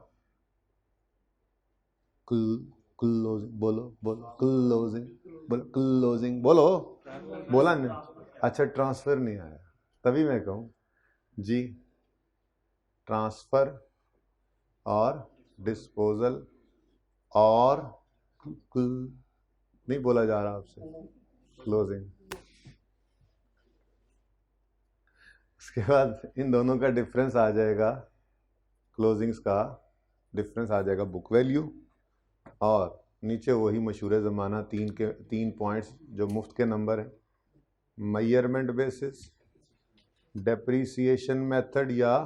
क्लोजिंग, बोलो बोलो, क्लोजिंग बोलो, क्लोजिंग बोलो, बोला नहीं, अच्छा ट्रांसफर नहीं आया, तभी मैं कहूँ जी, ट्रांसफर और डिस्पोजल और नहीं बोला जा रहा आपसे, क्लोजिंग। उसके बाद इन दोनों का डिफरेंस आ जाएगा, क्लोजिंग्स का डिफरेंस आ जाएगा बुक वैल्यू, और नीचे वही मशहूर ज़माना तीन पॉइंट्स जो मुफ्त के नंबर हैं, मेजरमेंट बेसिस, डेप्रीसिएशन मेथड या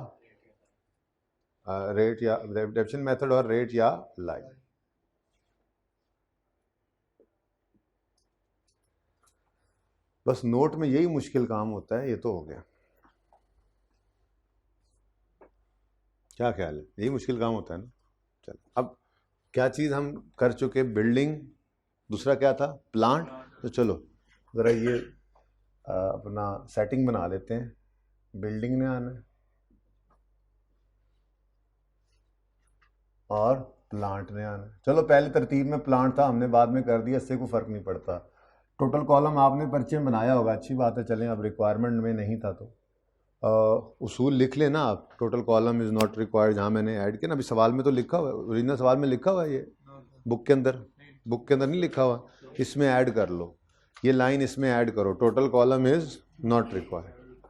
रेट, या डेप्रीसिएशन मेथड और रेट या लाइफ। बस नोट में यही मुश्किल काम होता है, ये तो हो गया, क्या ख्याल है, यही मुश्किल काम होता है ना। चलो अब क्या चीज़ हम कर चुके, बिल्डिंग, दूसरा क्या था, प्लांट। तो चलो ज़रा ये अपना सेटिंग बना लेते हैं, बिल्डिंग ने आना है और प्लांट ने आना है। चलो पहले तरतीब में प्लांट था, हमने बाद में कर दिया, इससे कोई फ़र्क नहीं पड़ता। टोटल कॉलम आपने पर्चे में बनाया होगा, अच्छी बात है, चलें, अब रिक्वायरमेंट में नहीं था तो उसूल लिख लेना आप, total column is not required, जहाँ मैंने ऐड किया ना, अभी सवाल में तो लिखा हुआ है, ओरिजिनल सवाल में लिखा हुआ है, ये बुक के अंदर नहीं लिखा हुआ, इसमें ऐड कर लो, ये लाइन इसमें ऐड करो, total column is not required,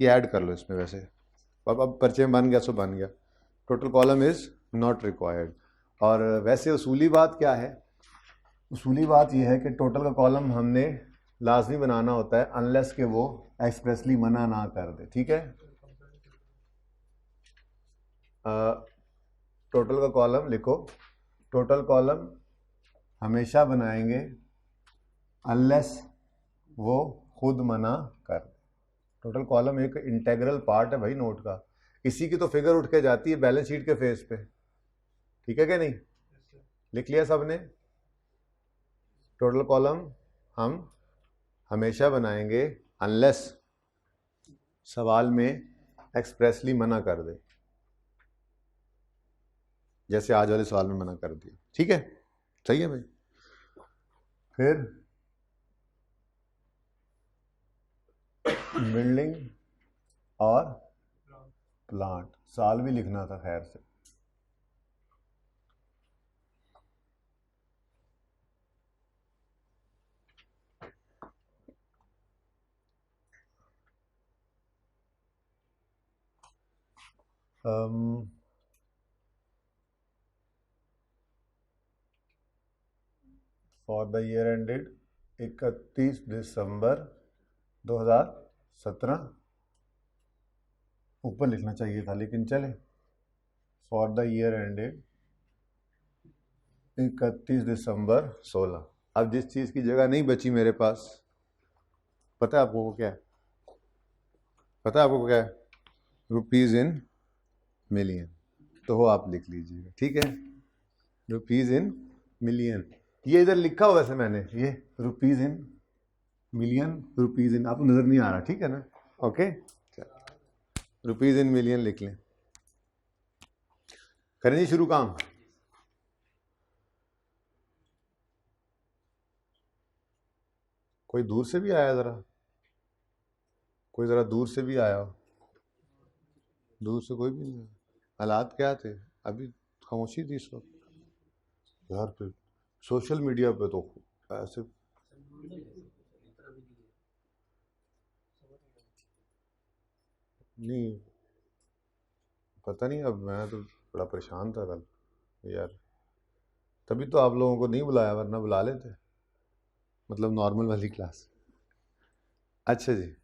ये ऐड कर लो इसमें। वैसे अब पर्चे में बन गया सो बन गया, total column is not required. और वैसे उसूली बात क्या है, उसूली बात यह है कि टोटल का कॉलम हमने लाजमी बनाना होता है अनलेस के वो एक्सप्रेसली मना ना कर दे, ठीक है। टोटल का कॉलम लिखो, टोटल कॉलम हमेशा बनाएंगे अनलेस वो खुद मना कर दे। टोटल कॉलम एक इंटेग्रल पार्ट है भाई नोट का, इसी की तो फिगर उठ के जाती है बैलेंस शीट के फेस पे, ठीक है क्या नहीं, लिख लिया सबने। टोटल कॉलम हम हमेशा बनाएंगे अनलेस सवाल में एक्सप्रेसली मना कर दे, जैसे आज वाले सवाल में मना कर दिया, ठीक है, सही है भाई। फिर बिल्डिंग और प्लांट, साल भी लिखना था खैर से, फॉर द ईयर एंडेड 31 दिसंबर 2017, ऊपर लिखना चाहिए था लेकिन चले, for the year ended 31 December 16। अब जिस चीज़ की जगह नहीं बची मेरे पास, पता है आपको वो क्या है, पता है आपको क्या है, रुपीज़ इन मिलियन, तो वो आप लिख लीजिएगा, ठीक है, रुपीज़ इन मिलियन, ये इधर लिखा हुआ वैसे मैंने, ये rupees in million, rupees in, आपको नज़र नहीं आ रहा, ठीक है ना, ओके, रुपीज़ इन मिलियन लिख लें। करें जी शुरू काम। कोई दूर से भी आया ज़रा, कोई ज़रा दूर से भी आया हो, दूर से कोई भी नहीं, हालात क्या थे, अभी खामोशी थी इस वक्त यार, पे सोशल मीडिया पे तो ऐसे नहीं, पता नहीं, अब मैं तो बड़ा परेशान था कल यार, तभी तो आप लोगों को नहीं बुलाया, वरना बुला लेते, मतलब नॉर्मल वाली क्लास। अच्छा जी,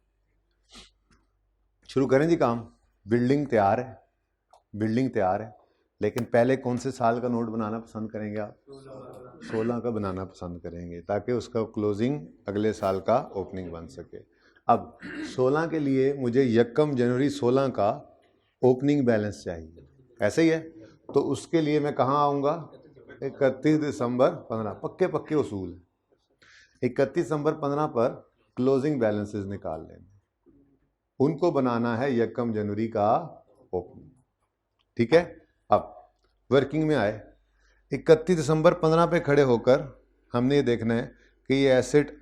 शुरू करें जी काम। बिल्डिंग तैयार है, बिल्डिंग तैयार है, लेकिन पहले कौन से साल का नोट बनाना पसंद करेंगे आप, 16 का बनाना पसंद करेंगे, ताकि उसका क्लोजिंग अगले साल का ओपनिंग बन सके। अब 16 के लिए मुझे 1 जनवरी 16 का ओपनिंग बैलेंस चाहिए, ऐसे ही है, तो उसके लिए मैं कहाँ आऊँगा, 31 दिसंबर 15, पक्के पक्के उसूल है, 31 दिसंबर 15 पर क्लोजिंग बैलेंसेस निकाल लेंगे, उनको बनाना है 1 जनवरी का ओपनिंग, ठीक है। अब वर्किंग में आए, 31 दिसंबर 15 पे खड़े होकर हमने ये देखना है कि ये एसेट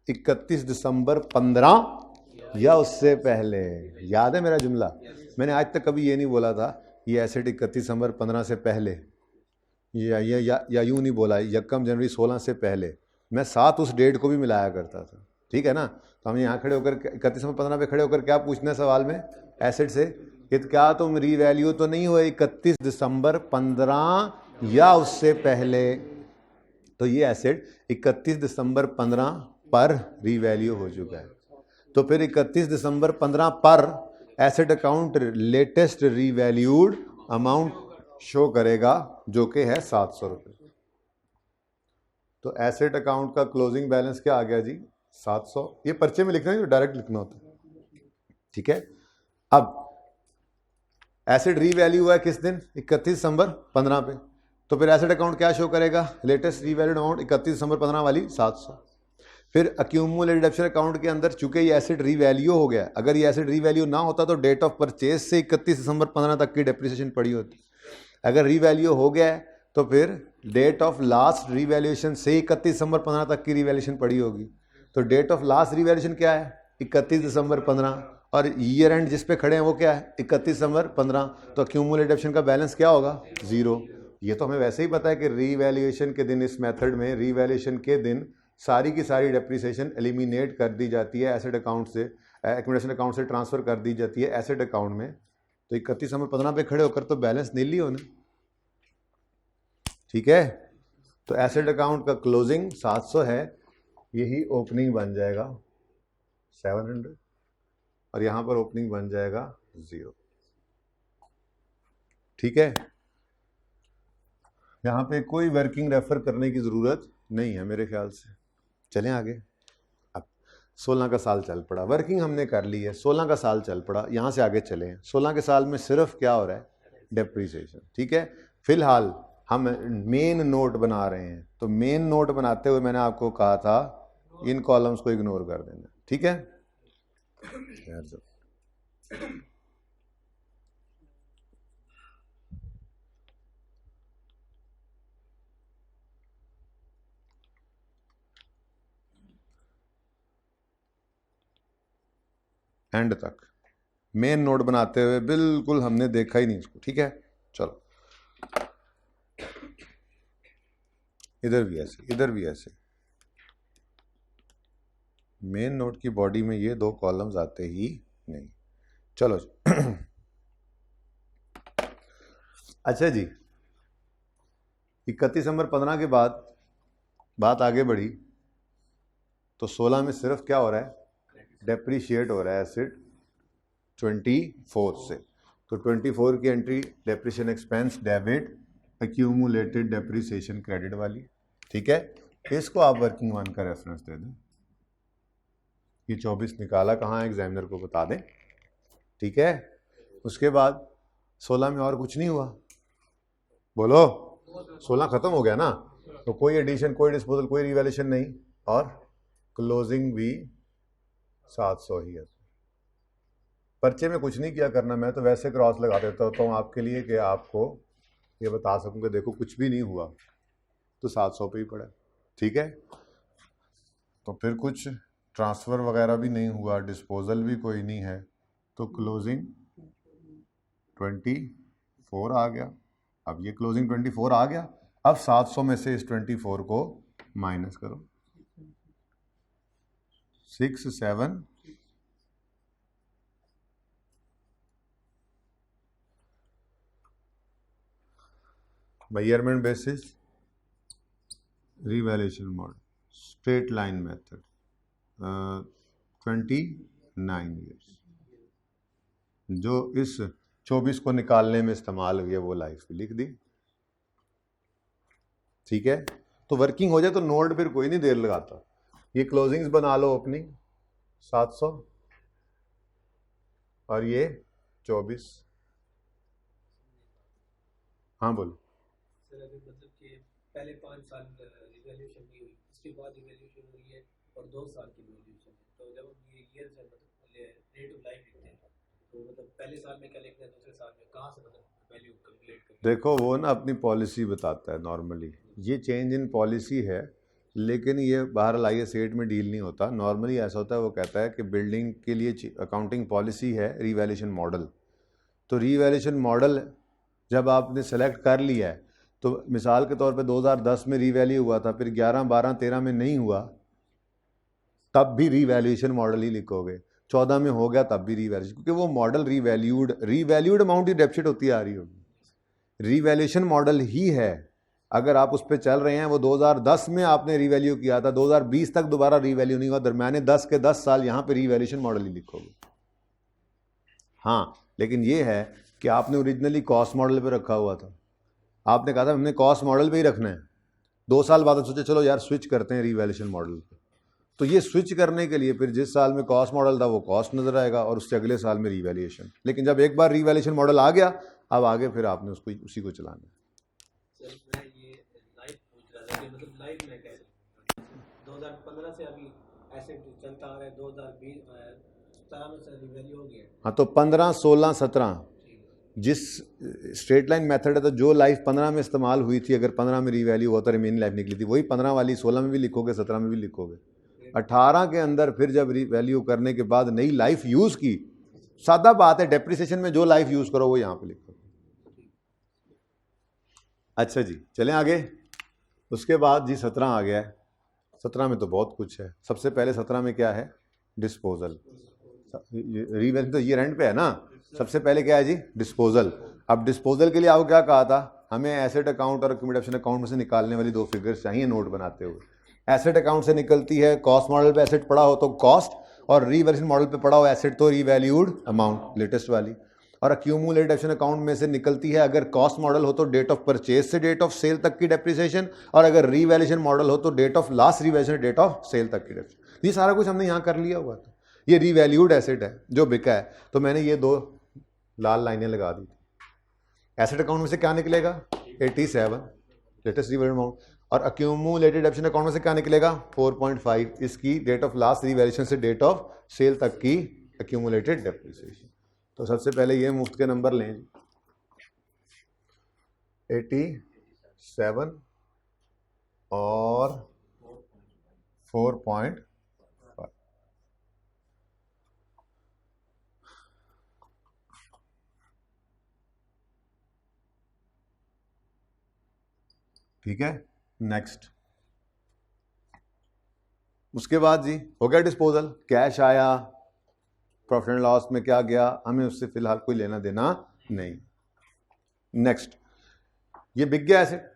31 दिसंबर 15 या उससे पहले, याद है मेरा जुमला? मैंने आज तक कभी ये नहीं बोला था ये एसेट 31 दिसंबर 15 से पहले, या यूं नहीं बोला 1 जनवरी 16 से पहले, मैं साथ उस डेट को भी मिलाया करता था, ठीक है ना? तो हम यहाँ खड़े होकर 31 दिसंबर 15 पे खड़े होकर क्या पूछना है सवाल में एसेट से कि क्या तुम रीवैल्यू तो नहीं हुए 31 दिसंबर 15 या उससे पहले? तो ये एसेट 31 दिसंबर 15 पर रीवैल्यू हो चुका है। तो फिर 31 दिसंबर 15 पर asset account latest revalued amount show करेगा जो कि है 700 रुपये। तो एसेट अकाउंट का क्लोजिंग बैलेंस क्या आ गया जी? 700। ये पर्चे में लिखना है, डायरेक्ट लिखना होता है, ठीक है? अब एसेट रीवैल्यू हुआ है किस दिन? 31 दिसंबर 15 पे। तो फिर एसेट अकाउंट क्या शो करेगा? लेटेस्ट रीवैल्यूड अमाउंट 31 दिसंबर 15 वाली 700। फिर अक्यूमुलेटेड डेप्शन अकाउंट के अंदर चूंकि ये एसेट रीवैल्यू हो गया, अगर ये एसेट रीवैल्यू ना होता तो डेट ऑफ परचेज से 31 दिसंबर 15 तक की डेप्रिसिएशन पड़ी होती। अगर रीवैल्यू हो गया है तो फिर डेट ऑफ लास्ट रीवैल्यूएशन से 31 दिसंबर 15 तक की रीवैल्यूएशन पड़ी होगी। तो डेट ऑफ लास्ट रीवैल्यूएशन क्या है? 31 दिसंबर 15, और ईयर एंड जिस पे खड़े हैं वो क्या है? 31 दिसंबर 15। तो अक्यूमुलेटेड डेप्शन का बैलेंस क्या होगा? 0। ये तो हमें वैसे ही पता है कि रीवैल्यूएशन के दिन, इस मेथड में रीवैल्यूएशन के दिन सारी की सारी डेप्रिसिएशन एलिमिनेट कर दी जाती है एसेट अकाउंट से, एक्यूमुलेशन अकाउंट से ट्रांसफर कर दी जाती है एसेट अकाउंट में। तो 31 दिसंबर 15 पे खड़े होकर तो बैलेंस नील ही होना, ठीक है? तो एसेट अकाउंट का क्लोजिंग 700 है, यही ओपनिंग बन जाएगा 700, और यहां पर ओपनिंग बन जाएगा 0, ठीक है? यहां पे कोई वर्किंग रेफर करने की जरूरत नहीं है मेरे ख्याल से। चलें आगे। अब 16 का साल चल पड़ा, वर्किंग हमने कर ली है, 16 का साल चल पड़ा, यहां से आगे चले। 16 के साल में सिर्फ क्या हो रहा है? डेप्रीसिएशन, ठीक है? फिलहाल हम मेन नोट बना रहे हैं, तो मेन नोट बनाते हुए मैंने आपको कहा था इन कॉलम्स को इग्नोर कर देना, ठीक है? एंड तक मेन नोट बनाते हुए बिल्कुल हमने देखा ही नहीं इसको, ठीक है? चलो, इधर भी ऐसे, इधर भी ऐसे। मेन नोट की बॉडी में ये 2 कॉलम्स आते ही नहीं। चलो अच्छा जी, 31 दिसंबर 15 के बाद बात आगे बढ़ी तो 16 में सिर्फ क्या हो रहा है? डेप्रीशिएट हो रहा है एसेट 24 से। तो 24 की entry depreciation expense debit, accumulated depreciation credit वाली, ठीक है? इसको आप वर्किंग वन का रेफरेंस दे दें। ये 24 निकाला कहाँ है? एग्जामिनर को बता दें, ठीक है? उसके बाद 16 में और कुछ नहीं हुआ, बोलो। 16 खत्म हो गया ना, तो कोई एडिशन, कोई डिस्पोजल, कोई रिवैल्यूएशन नहीं, और क्लोजिंग भी 700 ही है। पर्चे में कुछ नहीं किया करना, मैं तो वैसे क्रॉस लगा देता होता हूँ आपके लिए कि आपको ये बता सकूँ कि देखो कुछ भी नहीं हुआ, तो 700 पे ही पड़ा, ठीक है? तो फिर कुछ ट्रांसफ़र वगैरह भी नहीं हुआ, डिस्पोजल भी कोई नहीं है, तो क्लोजिंग 24 आ गया। अब ये क्लोजिंग 24 आ गया, अब 700 में से इस 24 को माइनस करो, 6 7 measurement basis revaluation model straight line method 29 years, जो इस 24 को निकालने में इस्तेमाल हुई है वो लाइफ लिख दी, ठीक है? तो वर्किंग हो जाए तो नोट फिर कोई नहीं देर लगाता, ये क्लोजिंग्स बना लो अपनी 700 और ये 24। हाँ बोलो। सर अभी मतलब कि पहले 5 साल रिवैल्यूएशन नहीं हुई, उसके बाद रिवैल्यूएशन हुई है और 2 साल की रिवैल्यूएशन है, तो जब हम ये ईयर मतलब रेट ऑफ लाइफ लिखते हैं तो मतलब पहले साल में क्या लिखना है, दूसरे साल में कहाँ से मतलब वैल्यू कैलकुलेट करनी है? देखो वो ना अपनी पॉलिसी बताता है नॉर्मली, ये चेंज इन पॉलिसी है, लेकिन ये बहरहाल IS8 में डील नहीं होता। नॉर्मली ऐसा होता है, वो कहता है कि बिल्डिंग के लिए अकाउंटिंग पॉलिसी है रीवैल्यूएशन मॉडल। तो रीवैल्यूएशन मॉडल जब आपने सेलेक्ट कर लिया है, तो मिसाल के तौर पे 2010 में रीवैल्यू हुआ था, फिर 11, 12, 13 में नहीं हुआ, तब भी रीवैल्यूएशन मॉडल ही लिखोगे। 14 में हो गया तब भी रीवैल्यूएशन, क्योंकि वो मॉडल रीवैल्यूड अमाउंट ही डेप्सिट होती आ रही होगी। रीवैल्यूएशन मॉडल ही है, अगर आप उस पर चल रहे हैं। वो 2010 में आपने रीवैल्यू किया था, 2020 तक दोबारा रीवैल्यू नहीं हुआ, दरम्याने 10 के 10 साल यहाँ पे रीवैल्यूएशन मॉडल ही लिखोगे। हाँ, लेकिन ये है कि आपने ओरिजिनली कॉस्ट मॉडल पे रखा हुआ था, आपने कहा था हमने कॉस्ट मॉडल पे ही रखना है। 2 साल बाद सोचे चलो यार स्विच करते हैं रीवैल्यूएशन मॉडल पे, तो ये स्विच करने के लिए फिर जिस साल में कॉस्ट मॉडल था वो कॉस्ट नजर आएगा, और उससे अगले साल में रीवैल्यूएशन। लेकिन जब एक बार रीवैल्यूएशन मॉडल आ गया, अब आगे फिर आपने उसको उसी को चलाना है। सर मैं ये लाइव पूछ रहा था कि मतलब लाइव में कैसे 2015 से अभी ऐसे चलता आ रहा है, 2020 17 में से रिवैल्यू हो गया। हाँ, तो 15, 16, 17 जिस स्ट्रेट लाइन मेथड है, तो जो लाइफ 15 में इस्तेमाल हुई थी, अगर 15 में रीवैल्यू हुआ तो रिमेनिंग लाइफ निकली थी, वही 15 वाली 16 में भी लिखोगे, 17 में भी लिखोगे। 18 के अंदर फिर जब रीवैल्यू करने के बाद नई लाइफ यूज की, सादा बात है, डेप्रिसिएशन में जो लाइफ यूज करो वो यहां पे लिखो। अच्छा जी, चलें आगे। उसके बाद जी 17 आ गया है। 17 में तो बहुत कुछ है। सबसे पहले 17 में क्या है? डिस्पोजल। रीवैल्यू तो ये रेंट पे है ना। सबसे पहले क्या है जी? डिस्पोजल। अब डिस्पोजल के लिए आपको क्या कहा था? हमें एसेट अकाउंट और अक्यूमुलेशन अकाउंट में से निकालने वाली 2 फिगर्स चाहिए नोट बनाते हुए। एसेट अकाउंट से निकलती है, कॉस्ट मॉडल पे एसेट पड़ा हो तो कॉस्ट, और रीवैल्यूएशन मॉडल पे पड़ा हो एसेट तो रीवैल्यूड अमाउंट, लेटेस्ट वाली। और अक्यूमुलेटेड एसेट अकाउंट में से निकलती है, अगर कॉस्ट मॉडल हो तो डेट ऑफ परचेज से डेट ऑफ सेल तक की डेप्रिसिएशन, और अगर रीवैल्यूएशन मॉडल हो तो date of last revaluation date of sale तक की डेप्रिसिएशन। ये सारा कुछ हमने यहाँ कर लिया हुआ था। ये रीवैल्यूड एसेट है जो बिका है, तो मैंने ये 2 लाल लाइनें लगा दी थी। एसेट अकाउंट में से क्या निकलेगा? 87 लेटेस्ट रीवैल्यूड अमाउंट, और अक्यूमुलेटेड एसेट अकाउंट में से क्या निकलेगा? 4.5 इसकी डेट ऑफ लास्ट रीवैल्यूएशन से डेट ऑफ सेल तक की अक्यूमुलेटेड डेप्रिसिएशन। तो सबसे पहले ये मुफ्त के नंबर लें, 87 और 4.5। ठीक है, नेक्स्ट। उसके बाद जी हो गया डिस्पोजल, कैश आया, प्रॉफिट एंड लॉस में क्या गया, हमें उससे फिलहाल कोई लेना देना नहीं। नेक्स्ट, ये बिक गया एसेट,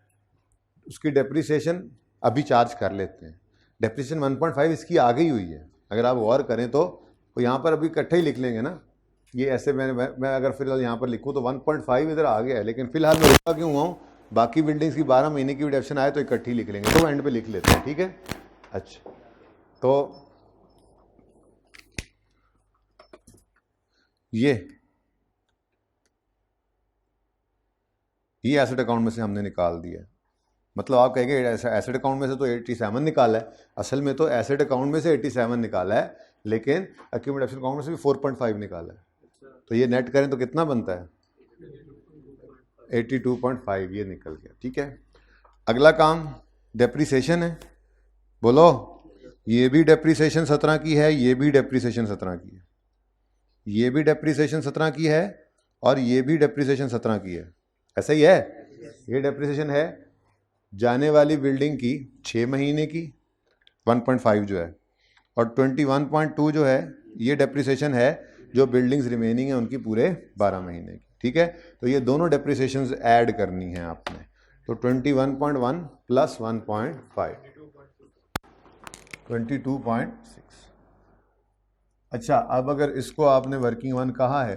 उसकी डेप्रिसिएशन अभी चार्ज कर लेते हैं। डेप्रिसिएशन 1.5 इसकी आ गई हुई है, अगर आप गौर करें तो यहाँ पर अभी इकट्ठे ही लिख लेंगे ना। ये ऐसे मैं अगर फिलहाल यहाँ पर लिखूँ तो 1.5 इधर आ गया है, लेकिन फिलहाल मैं रुका क्यों हुआ हूँ? बाकी बिल्डिंग्स की 12 महीने की डेप्रिसिएशन आए तो इकट्ठी लिख लेंगे, तो एंड पे लिख लेते हैं, ठीक है। अच्छा, तो ये एसेट अकाउंट में से हमने निकाल दिया है। मतलब आप कहेंगे एसेट अकाउंट में से तो 87 निकाला है, असल में तो एसेट अकाउंट में से 87 निकाला है, लेकिन अक्यूमुलेशन अकाउंट में से भी 4.5 निकाला है। तो ये नेट करें तो कितना बनता है? 82.5 ये निकल गया, ठीक है। अगला काम डेप्रिसिएशन है। बोलो, ये भी डेप्रिसिएशन 17 की है, ये भी डेप्रिसिएशन 17 की है, ये भी डेप्रिसिएशन 17 की है, और ये भी डेप्रिसिएशन 17 की है। ऐसा ही है। ये डेप्रिसिएशन है जाने वाली बिल्डिंग की 6 महीने की 1.5 जो है, और 21.2 जो है ये डेप्रिसिएशन है जो बिल्डिंग्स रिमेनिंग है उनकी पूरे 12 महीने की, ठीक है। तो ये दोनों डेप्रिसिएशंस ऐड करनी है आपने। तो 21.1 प्लस 1.5 22.6। अच्छा, अब अगर इसको आपने वर्किंग 1 कहा है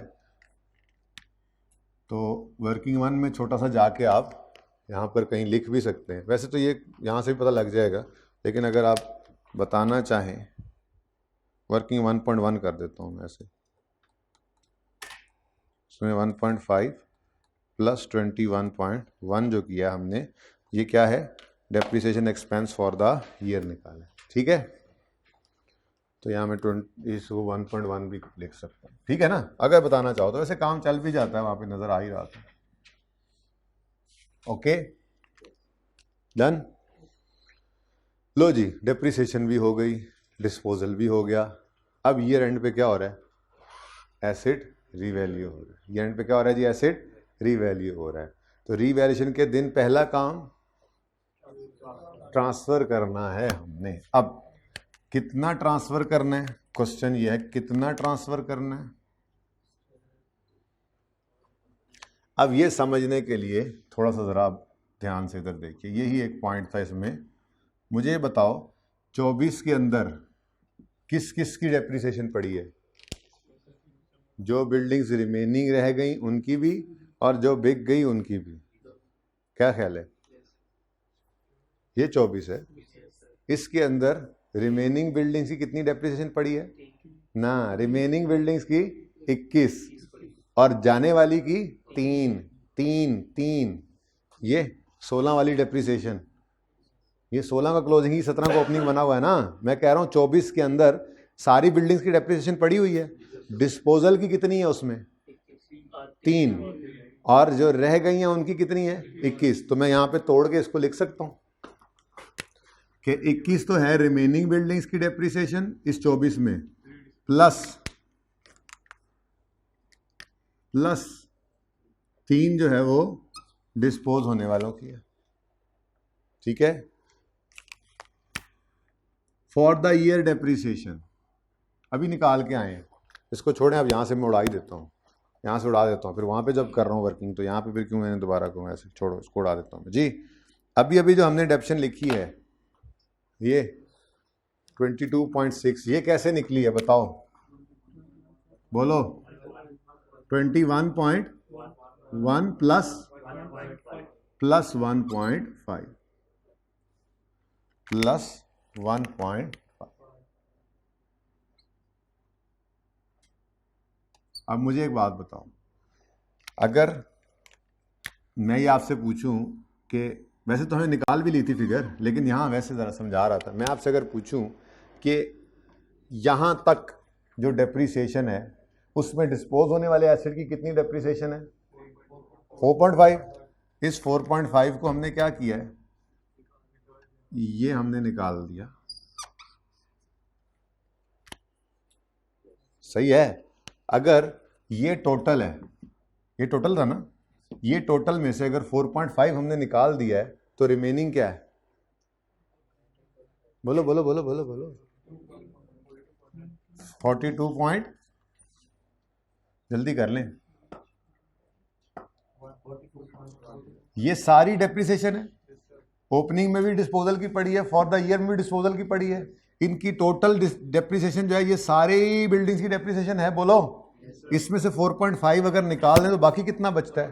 तो वर्किंग 1 में छोटा सा जाके आप यहाँ पर कहीं लिख भी सकते हैं। वैसे तो ये यहाँ से भी पता लग जाएगा, लेकिन अगर आप बताना चाहें, वर्किंग 1.1 कर देता हूँ मैं ऐसे, इसमें 1.5 प्लस 21.1 जो किया हमने, ये क्या है? Depreciation expense for the year निकाला है, ठीक है। तो यहाँ मैं 1.1 भी लिख सकता हूँ, ठीक है ना, अगर बताना चाहो तो। वैसे काम चल भी जाता है, वहाँ पे नज़र आ ही रहा था। Okay done. लो जी, डेप्रिसिएशन भी हो गई, डिस्पोजल भी हो गया। अब ईयर एंड पे क्या हो रहा है? एसेट रीवैल्यू हो रहा है। ईयर एंड पे क्या हो रहा है जी? एसेट रीवैल्यू हो रहा है। तो रीवैल्यूएशन के दिन पहला काम ट्रांसफर करना है हमने। अब कितना ट्रांसफर करना है? क्वेश्चन ये है, कितना ट्रांसफर करना है? अब ये समझने के लिए थोड़ा सा ज़रा ध्यान से इधर देखिए, यही एक पॉइंट था इसमें। मुझे ये बताओ 24 के अंदर किस किस की डेप्रिसिएशन पड़ी है? जो बिल्डिंग्स रिमेनिंग रह गई उनकी भी, और जो बिक गई उनकी भी। क्या ख्याल है? ये 24 है। इसके अंदर रिमेनिंग बिल्डिंग्स की कितनी डेप्रिसिएशन पड़ी है? ना, रिमेनिंग बिल्डिंग्स की 21 और जाने वाली की 3। ये 16 वाली डेप्रिसिएशन। ये 16 का क्लोजिंग ही 17 को ओपनिंग बना हुआ है ना। मैं कह रहा हूँ 24 के अंदर सारी बिल्डिंग्स की डेप्रिसिएशन पड़ी हुई है। डिस्पोजल की कितनी है उसमें? 3, और जो रह गई हैं उनकी कितनी है? 21। तो मैं यहाँ पे तोड़ के इसको लिख सकता हूँ कि 21 तो है रिमेनिंग बिल्डिंग्स की डेप्रिसिएशन इस 24 में, प्लस 3 जो है वो डिस्पोज होने वालों की है। ठीक है, फॉर द ईयर डेप्रिसिएशन अभी निकाल के आए हैं। इसको छोड़ें, अब यहाँ से मैं उड़ा ही देता हूँ, यहाँ से उड़ा देता हूँ। फिर वहाँ पे जब कर रहा हूँ वर्किंग तो यहाँ पे फिर क्यों मैंने दोबारा कहूँ, ऐसे छोड़ो, इसको उड़ा देता हूँ मैं जी। अभी अभी जो हमने डेप्शन लिखी है ये 22.6, ये कैसे निकली है बताओ? बोलो। 21.1 प्लस 1.5 प्लस 1.5। अब मुझे एक बात बताओ, अगर मैं ये आपसे पूछूं कि वैसे तो हमें निकाल भी ली थी फिगर, लेकिन यहाँ वैसे ज़रा समझा रहा था, मैं आपसे अगर पूछूं कि यहाँ तक जो डेप्रिसिएशन है उसमें डिस्पोज होने वाले एसेट की कितनी डेप्रिसिएशन है? 4.5। इस 4.5 को हमने क्या किया है? ये हमने निकाल दिया। सही है। अगर ये टोटल है, ये टोटल था ना, ये टोटल में से अगर 4.5 हमने निकाल दिया है तो रिमेनिंग क्या है? बोलो बोलो बोलो बोलो बोलो। 42 पॉइंट, जल्दी कर लें। ये सारी डेप्रिसिएशन है, ओपनिंग में भी डिस्पोजल की पड़ी है, फॉर द ईयर में भी डिस्पोजल की पड़ी है। इनकी टोटल डेप्रिसिएशन जो है ये सारी बिल्डिंग्स की डेप्रिसिएशन है। बोलो, इसमें से 4.5 अगर निकाल दें तो बाकी कितना बचता है?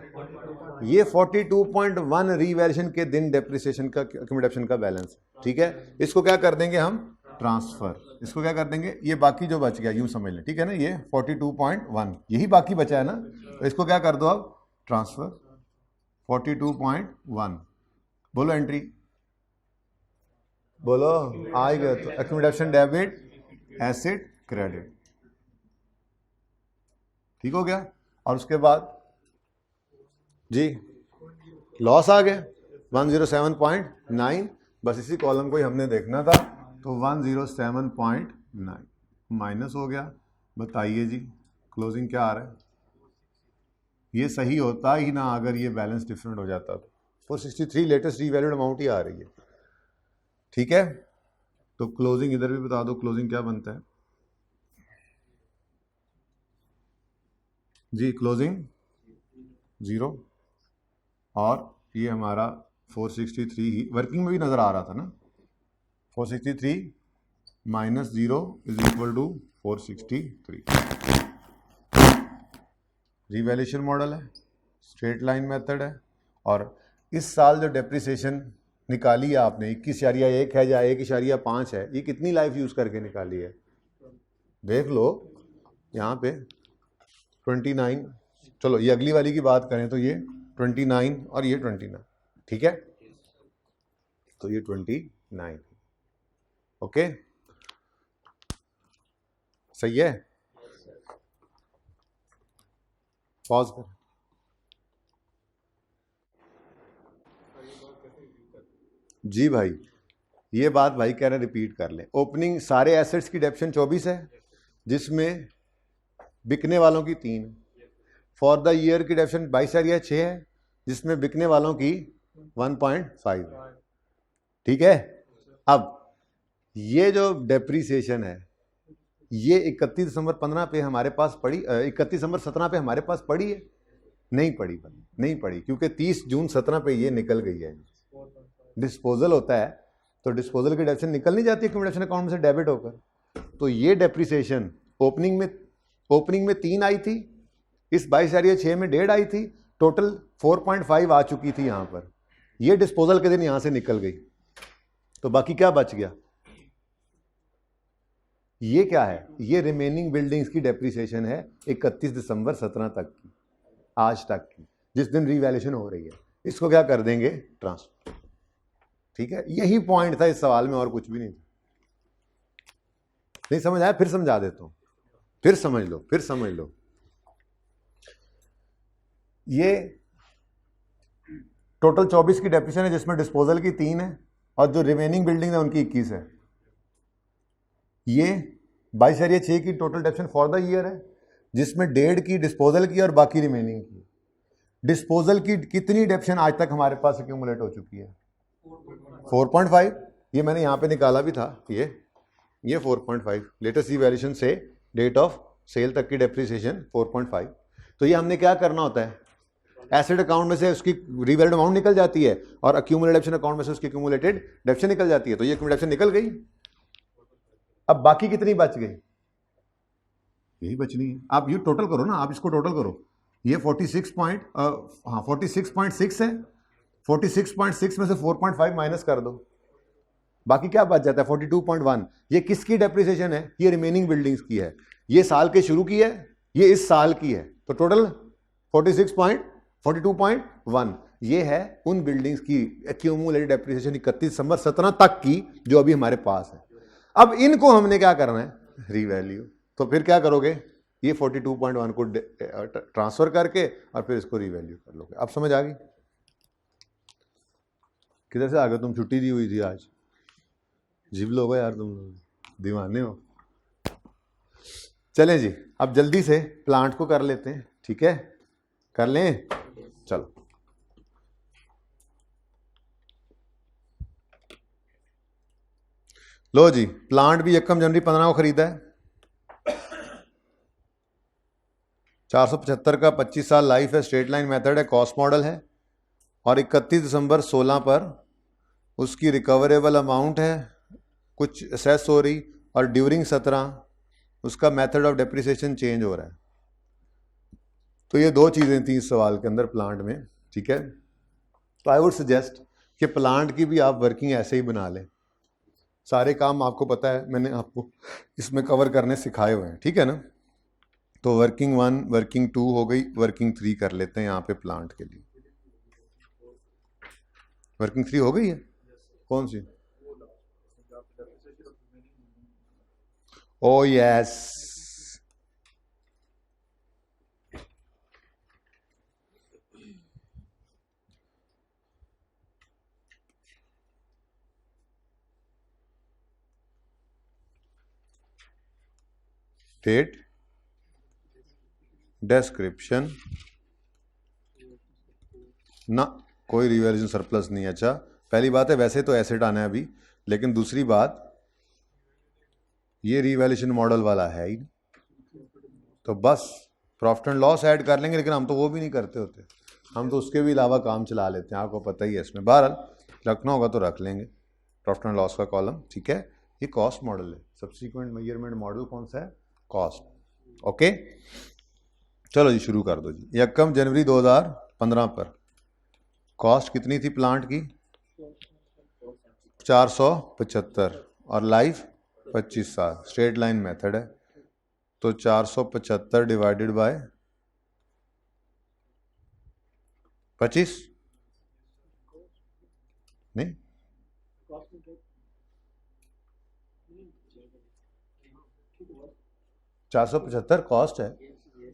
ये 42.1 रीवैल्यूएशन के दिन डेप्रिसिएशन का एक्यूमुलेशन का बैलेंस। ठीक है, इसको क्या कर देंगे हम? ट्रांसफर। इसको क्या कर देंगे? ये बाकी जो बच गया यूं समझ लें, ठीक है ना, ये 42.1 यही बाकी बचा है ना, तो इसको क्या कर दो अब? ट्रांसफर 42.1। बोलो एंट्री, बोलो आएगा तो एक्यूमुलेशन डेबिट, एसेट क्रेडिट। ठीक हो गया। और उसके बाद जी लॉस आ गया 107.9, बस इसी कॉलम को ही हमने देखना था, तो 107.9 माइनस हो गया। बताइए जी क्लोजिंग क्या आ रहा है? ये सही होता ही ना अगर ये बैलेंस डिफरेंट हो जाता तो। 463 लेटेस्ट रीवैल्यूड अमाउंट ही आ रही है। ठीक है, तो क्लोजिंग इधर भी बता दो, क्लोजिंग क्या बनता है जी? क्लोजिंग 0, और ये हमारा 463 ही वर्किंग में भी नज़र आ रहा था ना। 463 minus 0 is equal to 463। Revaluation model है, स्ट्रेट लाइन मेथड है, और इस साल जो डेप्रिसिएशन निकाली है आपने 21.1 है या 1.5 है, ये कितनी लाइफ यूज़ करके निकाली है? देख लो यहाँ पे 29। चलो ये अगली वाली की बात करें तो ये 29 और ये 29। ठीक है, तो ये 29। ओके, सही है, पॉज कर। जी भाई, ये बात भाई कह रहे हैं, रिपीट कर लें। ओपनिंग सारे एसेट्स की डेप्शन 24 है, जिसमें बिकने वालों की 3 है। फॉर द ईयर की डेप्शन 22 6 है, जिसमें बिकने वालों की 1.5 है। ठीक है। अब ये जो डेप्रीसिएशन है, ये 31 दिसंबर 15 पे हमारे पास पड़ी, 31 दिसंबर 17 पे हमारे पास पड़ी है? नहीं पड़ी भाई, नहीं पड़ी, क्योंकि 30 जून 17 पे ये निकल गई है। डिस्पोजल होता है तो डिस्पोजल की डेप्शन निकल नहीं जाती एक्यूमुलेशन अकाउंट में से डेबिट होकर। तो ये डेप्रीसिएशन ओपनिंग में 3 आई थी, इस 22/6 में 1.5 आई थी, टोटल 4.5 आ चुकी थी यहां पर। ये डिस्पोजल के दिन यहां से निकल गई, तो बाकी क्या बच गया? ये क्या है? ये रिमेनिंग बिल्डिंग्स की डेप्रीसिएशन है 31 दिसंबर 17 तक की, आज तक की, जिस दिन रीवैल्यूएशन हो रही है। इसको क्या कर देंगे? ट्रांसफर। ठीक है, यही पॉइंट था इस सवाल में, और कुछ भी नहीं था। नहीं समझ आया? फिर समझा देता हूं, फिर समझ लो। ये टोटल 24 की डेप्रीसिएशन है, जिसमें डिस्पोजल की 3 है और जो रिमेनिंग बिल्डिंग है उनकी 21 है। ये 22/6 की टोटल डेप्शन फॉर द ईयर है, जिसमें 1.5 की डिस्पोजल की और बाकी रिमेनिंग की। डिस्पोजल की कितनी डेप्शन आज तक हमारे पास एक्यूमुलेट हो चुकी है? 4.5। ये मैंने यहां पे निकाला भी था, ये 4.5 लेटेस्ट रीवैल्यूएशन से डेट ऑफ सेल तक की डेप्रीसिएशन 4.5। तो ये हमने क्या करना होता है? एसेट अकाउंट में से उसकी रीवैल्यूड अमाउंट निकल जाती है और एक्यूमुलेटेड डेप्शन अकाउंट में से उसकी एक्यूमुलेटेड डेप्शन निकल जाती है। तो ये एक्यूमुलेशन निकल गई। अब बाकी कितनी बच गई? यही बचनी है। आप ये टोटल करो ना, आप इसको टोटल करो। ये 46.6 है, 46.6 में से 4.5 माइनस कर दो, बाकी क्या बच जाता है? 42.1। ये किसकी डेप्रिसिएशन है? ये रिमेनिंग बिल्डिंग्स की है। ये साल के शुरू की है, ये इस साल की है, तो टोटल 42.1 ये है उन बिल्डिंग्स की एक्यूमुलेटेड डेप्रिसिएशन 31 दिसंबर 17 तक की, जो अभी हमारे पास है। अब इनको हमने क्या करना है? रीवैल्यू। तो फिर क्या करोगे? ये 42.1 को ट्रांसफर करके और फिर इसको रीवैल्यू कर लोगे। अब समझ आ गई? किधर से आ गए तुम? छुट्टी दी हुई थी आज, जिब लोगे यार, तुम लोग दीवाने हो। चलें जी, अब जल्दी से प्लांट को कर लेते हैं। ठीक है, कर लें? चलो, लो जी, प्लांट भी 1 जनवरी 15 को खरीदा है। 475 का 25 साल लाइफ है, स्ट्रेट लाइन मेथड है, कॉस्ट मॉडल है, और 31 दिसंबर 16 पर उसकी रिकवरेबल अमाउंट है कुछ असेस हो रही, और ड्यूरिंग 17 उसका मेथड ऑफ डेप्रिसिएशन चेंज हो रहा है। तो ये 2 चीज़ें थी इस सवाल के अंदर प्लांट में। ठीक है, तो आई वुड सजेस्ट कि प्लांट की भी आप वर्किंग ऐसे ही बना लें। सारे काम आपको पता है, मैंने आपको इसमें कवर करने सिखाए हुए हैं। ठीक है ना? तो वर्किंग 1, वर्किंग 2 हो गई, वर्किंग 3 कर लेते हैं यहाँ पे प्लांट के लिए। वर्किंग 3 हो गई है? कौन सी? ओ यस, डेट, डिस्क्रिप्शन ना, कोई रिवैल्यूएशन सरप्लस नहीं है। अच्छा, पहली बात है वैसे तो एसेट आना है अभी, लेकिन दूसरी बात ये रिवैल्यूएशन मॉडल वाला है ही, तो बस प्रॉफिट एंड लॉस ऐड कर लेंगे, लेकिन हम तो वो भी नहीं करते होते, हम तो उसके भी अलावा काम चला लेते हैं, आपको पता ही है। इसमें बहरहाल रखना होगा तो रख लेंगे प्रॉफिट एंड लॉस का कॉलम। ठीक है, ये कॉस्ट मॉडल है। सब्सिक्वेंट मेजरमेंट मॉडल कौन सा है? कॉस्ट। ओके, चलो जी शुरू कर दो जी। 1 जनवरी 2015 पर कॉस्ट कितनी थी प्लांट की? 475, और लाइफ 25 साल, स्ट्रेट लाइन मेथड है। तो 475 डिवाइडेड बाय 25, नहीं, 475 डिवाइडेड बाय 25, 25 475 कॉस्ट है,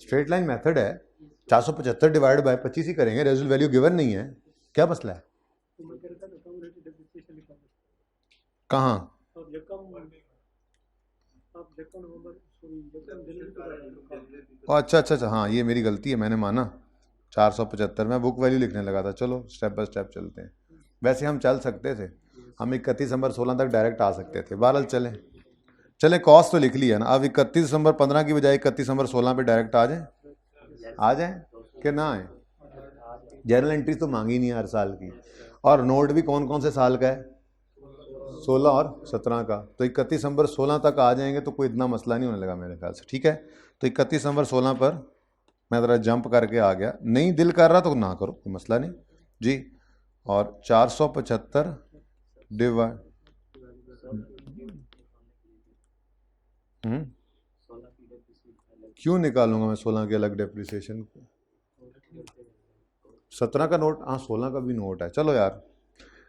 स्ट्रेट लाइन मेथड है, 475 डिवाइड बाय 25 ही करेंगे, रेजिडुअल वैल्यू गिवन नहीं है, क्या मसला है? कहाँ? अच्छा अच्छा अच्छा, हाँ ये मेरी गलती है, मैंने माना 475, मैं बुक वैल्यू लिखने लगा था। चलो स्टेप बाय स्टेप चलते हैं। वैसे हम चल सकते थे, हम 31 दिसंबर 16 तक डायरेक्ट आ सकते थे, बहरहाल चले कॉस्ट तो लिख लिया ना। अब 31 दिसंबर 15 की बजाय 31 दिसंबर 16 पे डायरेक्ट आ जाए कि ना आए? जर्नल एंट्री तो मांगी नहीं हर साल की, और नोट भी कौन कौन से साल का है? 16 और 17 का। तो 31 दिसंबर 16 तक आ जाएंगे तो कोई इतना मसला नहीं होने लगा मेरे ख्याल से। ठीक है, तो 31 दिसंबर 16 पर मैं ज़रा जंप करके आ गया, नहीं दिल कर रहा तो ना करो, कोई मसला नहीं जी। और 475 डिवाइड क्यों निकालूंगा मैं 16 के अलग डेप्रिसिएशन? 17 का नोट, हाँ 16 का भी नोट है। चलो यार,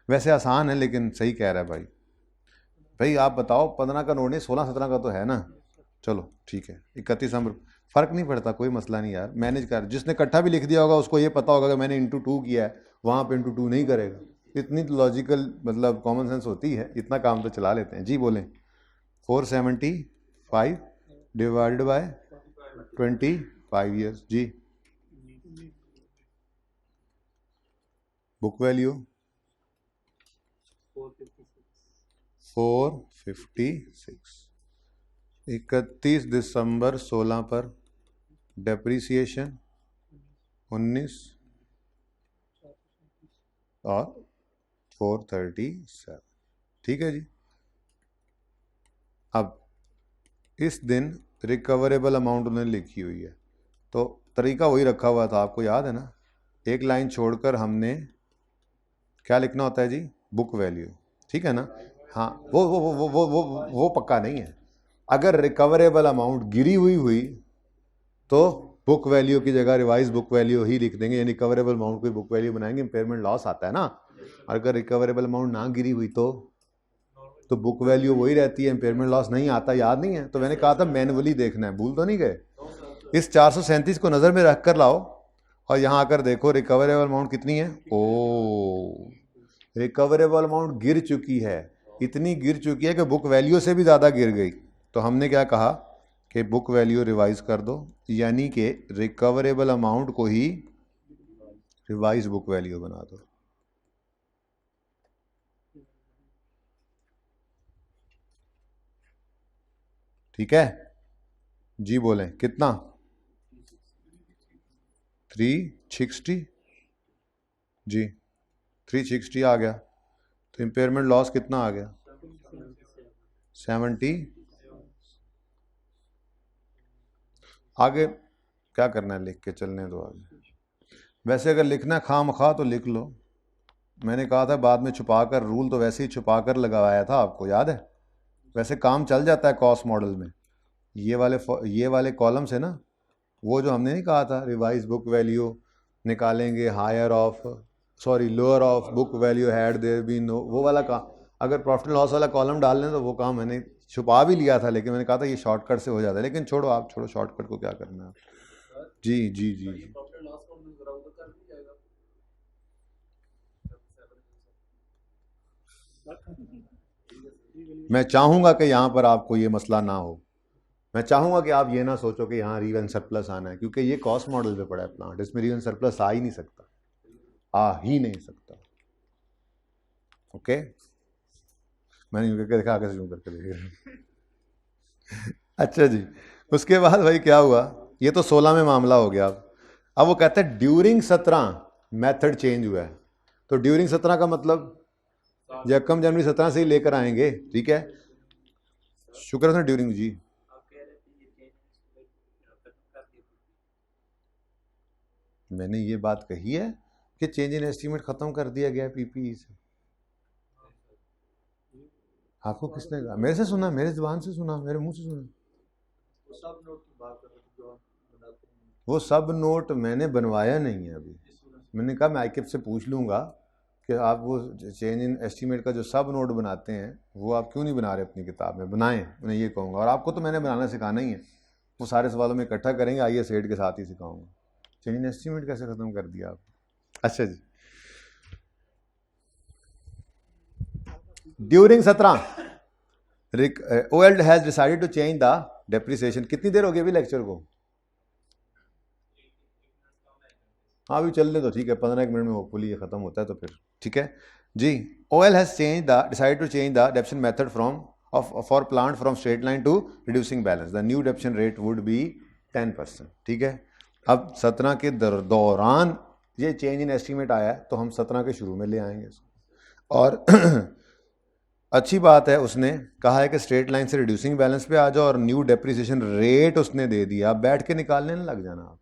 वैसे आसान है लेकिन सही कह रहा है भाई। भाई आप बताओ, 15 का नोट नहीं, 16-17 का तो है ना। चलो ठीक है, 31 दिसंबर, फ़र्क नहीं पड़ता, कोई मसला नहीं यार, मैनेज कर। जिसने इकट्ठा भी लिख दिया होगा उसको ये पता होगा कि मैंने इंटू 2 किया है, वहाँ पे इंटू 2 नहीं करेगा। इतनी लॉजिकल मतलब कॉमन सेंस होती है, इतना काम तो चला लेते हैं जी। बोलें 475 डिवाइडेड बाय 25 ईयर्स जी। Book value 456। 31 दिसंबर 16 पर डेप्रीसिएशन 19 और 437। ठीक है जी। अब इस दिन रिकवरेबल अमाउंट उन्होंने लिखी हुई है, तो तरीका वही रखा हुआ था, आपको याद है ना। एक लाइन छोड़कर हमने क्या लिखना होता है जी? बुक वैल्यू, ठीक है ना। हाँ, वो पक्का नहीं है। अगर रिकवरेबल अमाउंट गिरी हुई तो बुक वैल्यू की जगह रिवाइज बुक वैल्यू ही लिख देंगे, यानी रिकवरेबल अमाउंट की बुक वैल्यू बनाएंगे। इम्पेयरमेंट लॉस आता है ना, अगर रिकवरेबल अमाउंट ना गिरी हुई तो बुक वैल्यू वही रहती है, इम्पेयरमेंट लॉस नहीं आता। याद नहीं है? तो मैंने कहा था मैनुअली देखना है, भूल तो नहीं गए? इस 437 को नज़र में रख कर लाओ और यहाँ आकर देखो रिकवरेबल अमाउंट कितनी है। ओ, रिकवरेबल अमाउंट गिर चुकी है, इतनी गिर चुकी है कि बुक वैल्यू से भी ज़्यादा गिर गई। तो हमने क्या कहा कि बुक वैल्यू रिवाइज कर दो, यानी कि रिकवरेबल अमाउंट को ही रिवाइज बुक वैल्यू बना दो। ठीक है जी। बोलें कितना? 360 जी, 360 आ गया। तो इम्पेयरमेंट लॉस कितना आ गया? 70। आगे क्या करना है, लिख के चलने दो आगे। वैसे अगर लिखना खामखा तो लिख लो, मैंने कहा था बाद में छुपा कर, रूल तो वैसे ही छुपा कर लगाया था, आपको याद है। वैसे काम चल जाता है कॉस्ट मॉडल में, ये वाले कॉलम से ना, वो जो हमने नहीं कहा था रिवाइज बुक वैल्यू निकालेंगे higher of, sorry lower of book value had there been no, वो वाला काम। अगर प्रॉफिट एंड लॉस वाला कॉलम डाल लें तो वो काम मैंने छुपा भी लिया था, लेकिन मैंने कहा था ये शॉर्टकट से हो जाता है। लेकिन छोड़ो, आप छोड़ो शॉर्टकट को, क्या करना है। जी जी जी जी। मैं चाहूँगा कि यहाँ पर आपको ये मसला ना हो। मैं चाहूँगा कि आप ये ना सोचो कि यहाँ रीवन सरप्लस आना है, क्योंकि ये कॉस्ट मॉडल पे पड़ा है प्लांट, इसमें रीवन सरप्लस आ ही नहीं सकता, आ ही नहीं सकता। ओके, मैंने यूँ करके देखा, आगे से यूँ करके देखा। अच्छा जी, उसके बाद भाई क्या हुआ, ये तो 16 में मामला हो गया। अब वो कहते हैं ड्यूरिंग 17 मेथड चेंज हुआ है। तो ड्यूरिंग 17 का मतलब यकम जनवरी 17 से ही लेकर आएंगे, ठीक है। शुक्र है ड्यूरिंग जी। मैंने ये बात कही है कि चेंज इन एस्टीमेट खत्म कर दिया गया पीपीई से। आपको किसने कहा? मेरे से सुना, मेरे जुबान से सुना, मेरे मुंह से सुना। वो सब नोट मैंने बनवाया नहीं है अभी। मैंने कहा मैं आईकेप से पूछ लूँगा कि आप वो चेंज इन एस्टीमेट का जो सब नोट बनाते हैं वो आप क्यों नहीं बना रहे अपनी किताब में, बनाएं, उन्हें ये कहूँगा। और आपको तो मैंने बनाना सिखाना ही है, वो सारे सवालों में इकट्ठा करेंगे, आइए सेट के साथ ही सिखाऊंगा। चेंज इन एस्टीमेट कैसे ख़त्म कर दिया आप। अच्छा जी, during 17 OL has decided to change the depreciation. कितनी देर हो गई अभी लेक्चर को? हाँ अभी चल रहे तो ठीक है, 15 मिनट में होपफुली ये खत्म होता है तो फिर ठीक है जी। OL has change the decided to change the depreciation method from for plant from straight line to reducing balance. The new depreciation rate would be 10%। ठीक है, अब 17 के दौरान ये चेंज इन एस्टीमेट आया है तो हम 17 के शुरू में ले आएंगे इसको। और अच्छी बात है, उसने कहा है कि स्ट्रेट लाइन से रिड्यूसिंग बैलेंस पे आ जाओ और न्यू डेप्रिसिएशन रेट उसने दे दिया। आप बैठ के निकालने ना लग जाना आप,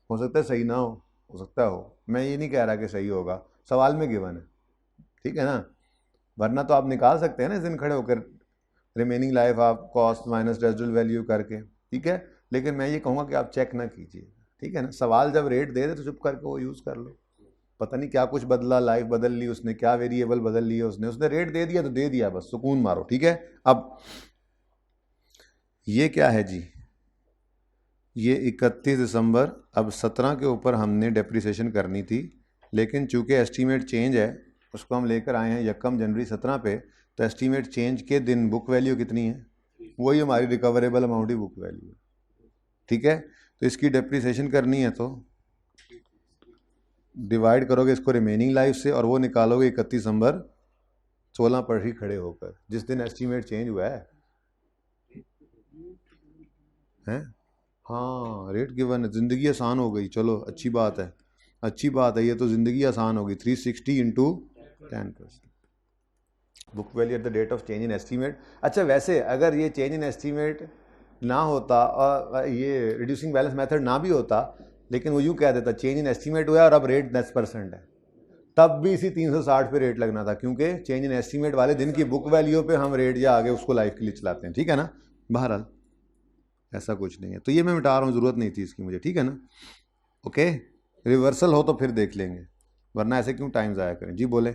हो सकता है सही ना हो सकता हो, मैं ये नहीं कह रहा कि सही होगा, सवाल में गिवन है, ठीक है ना। वरना तो आप निकाल सकते हैं ना इस दिन खड़े होकर रिमेनिंग लाइफ आप कॉस्ट माइनस रेजिडुअल वैल्यू करके, ठीक है। लेकिन मैं ये कहूँगा कि आप चेक ना कीजिए, ठीक है ना। सवाल जब रेट दे दे तो चुप करके वो यूज़ कर लो। पता नहीं क्या कुछ बदला, लाइफ बदल ली उसने, क्या वेरिएबल बदल लिए उसने रेट दे दिया तो दे दिया, बस सुकून मारो, ठीक है। अब ये क्या है जी, ये 31 दिसंबर, अब 17 के ऊपर हमने डेप्रिसिएशन करनी थी, लेकिन चूंकि एस्टीमेट चेंज है उसको हम लेकर आए हैं 1 जनवरी 17 पे, तो एस्टीमेट चेंज के दिन बुक वैल्यू कितनी है, वही हमारी रिकवरेबल अमाउंट ही बुक वैल्यू है, ठीक है। तो इसकी डेप्रिसिएशन करनी है तो डिवाइड करोगे इसको रिमेनिंग लाइफ से और वो निकालोगे 31 दिसंबर 16 पर ही खड़े होकर, जिस दिन एस्टीमेट चेंज हुआ है हैं। हाँ रेट गिवन है, ज़िंदगी आसान हो गई, चलो अच्छी बात है, अच्छी बात है, ये तो ज़िंदगी आसान होगी। 360 into 10% book value at the date of change in estimate. अच्छा वैसे अगर ये चेंज इन एस्टीमेट ना होता और ये रिड्यूसिंग बैलेंस मेथड ना भी होता, लेकिन वो यूँ कह देता चेंज इन एस्टीमेट हुआ है और अब रेट 10% है, तब भी इसी 360 पे रेट लगना था, क्योंकि चेंज इन एस्टीमेट वाले दिन की बुक वैल्यू पे हम रेट या आगे उसको लाइफ के लिए चलाते हैं, ठीक है ना। बहरहाल ऐसा कुछ नहीं है, तो ये मैं मिटा रहा हूँ, ज़रूरत नहीं थी इसकी मुझे, ठीक है ना। ओके, रिवर्सल हो तो फिर देख लेंगे, वरना ऐसे क्यों टाइम ज़ाया करें। जी बोले।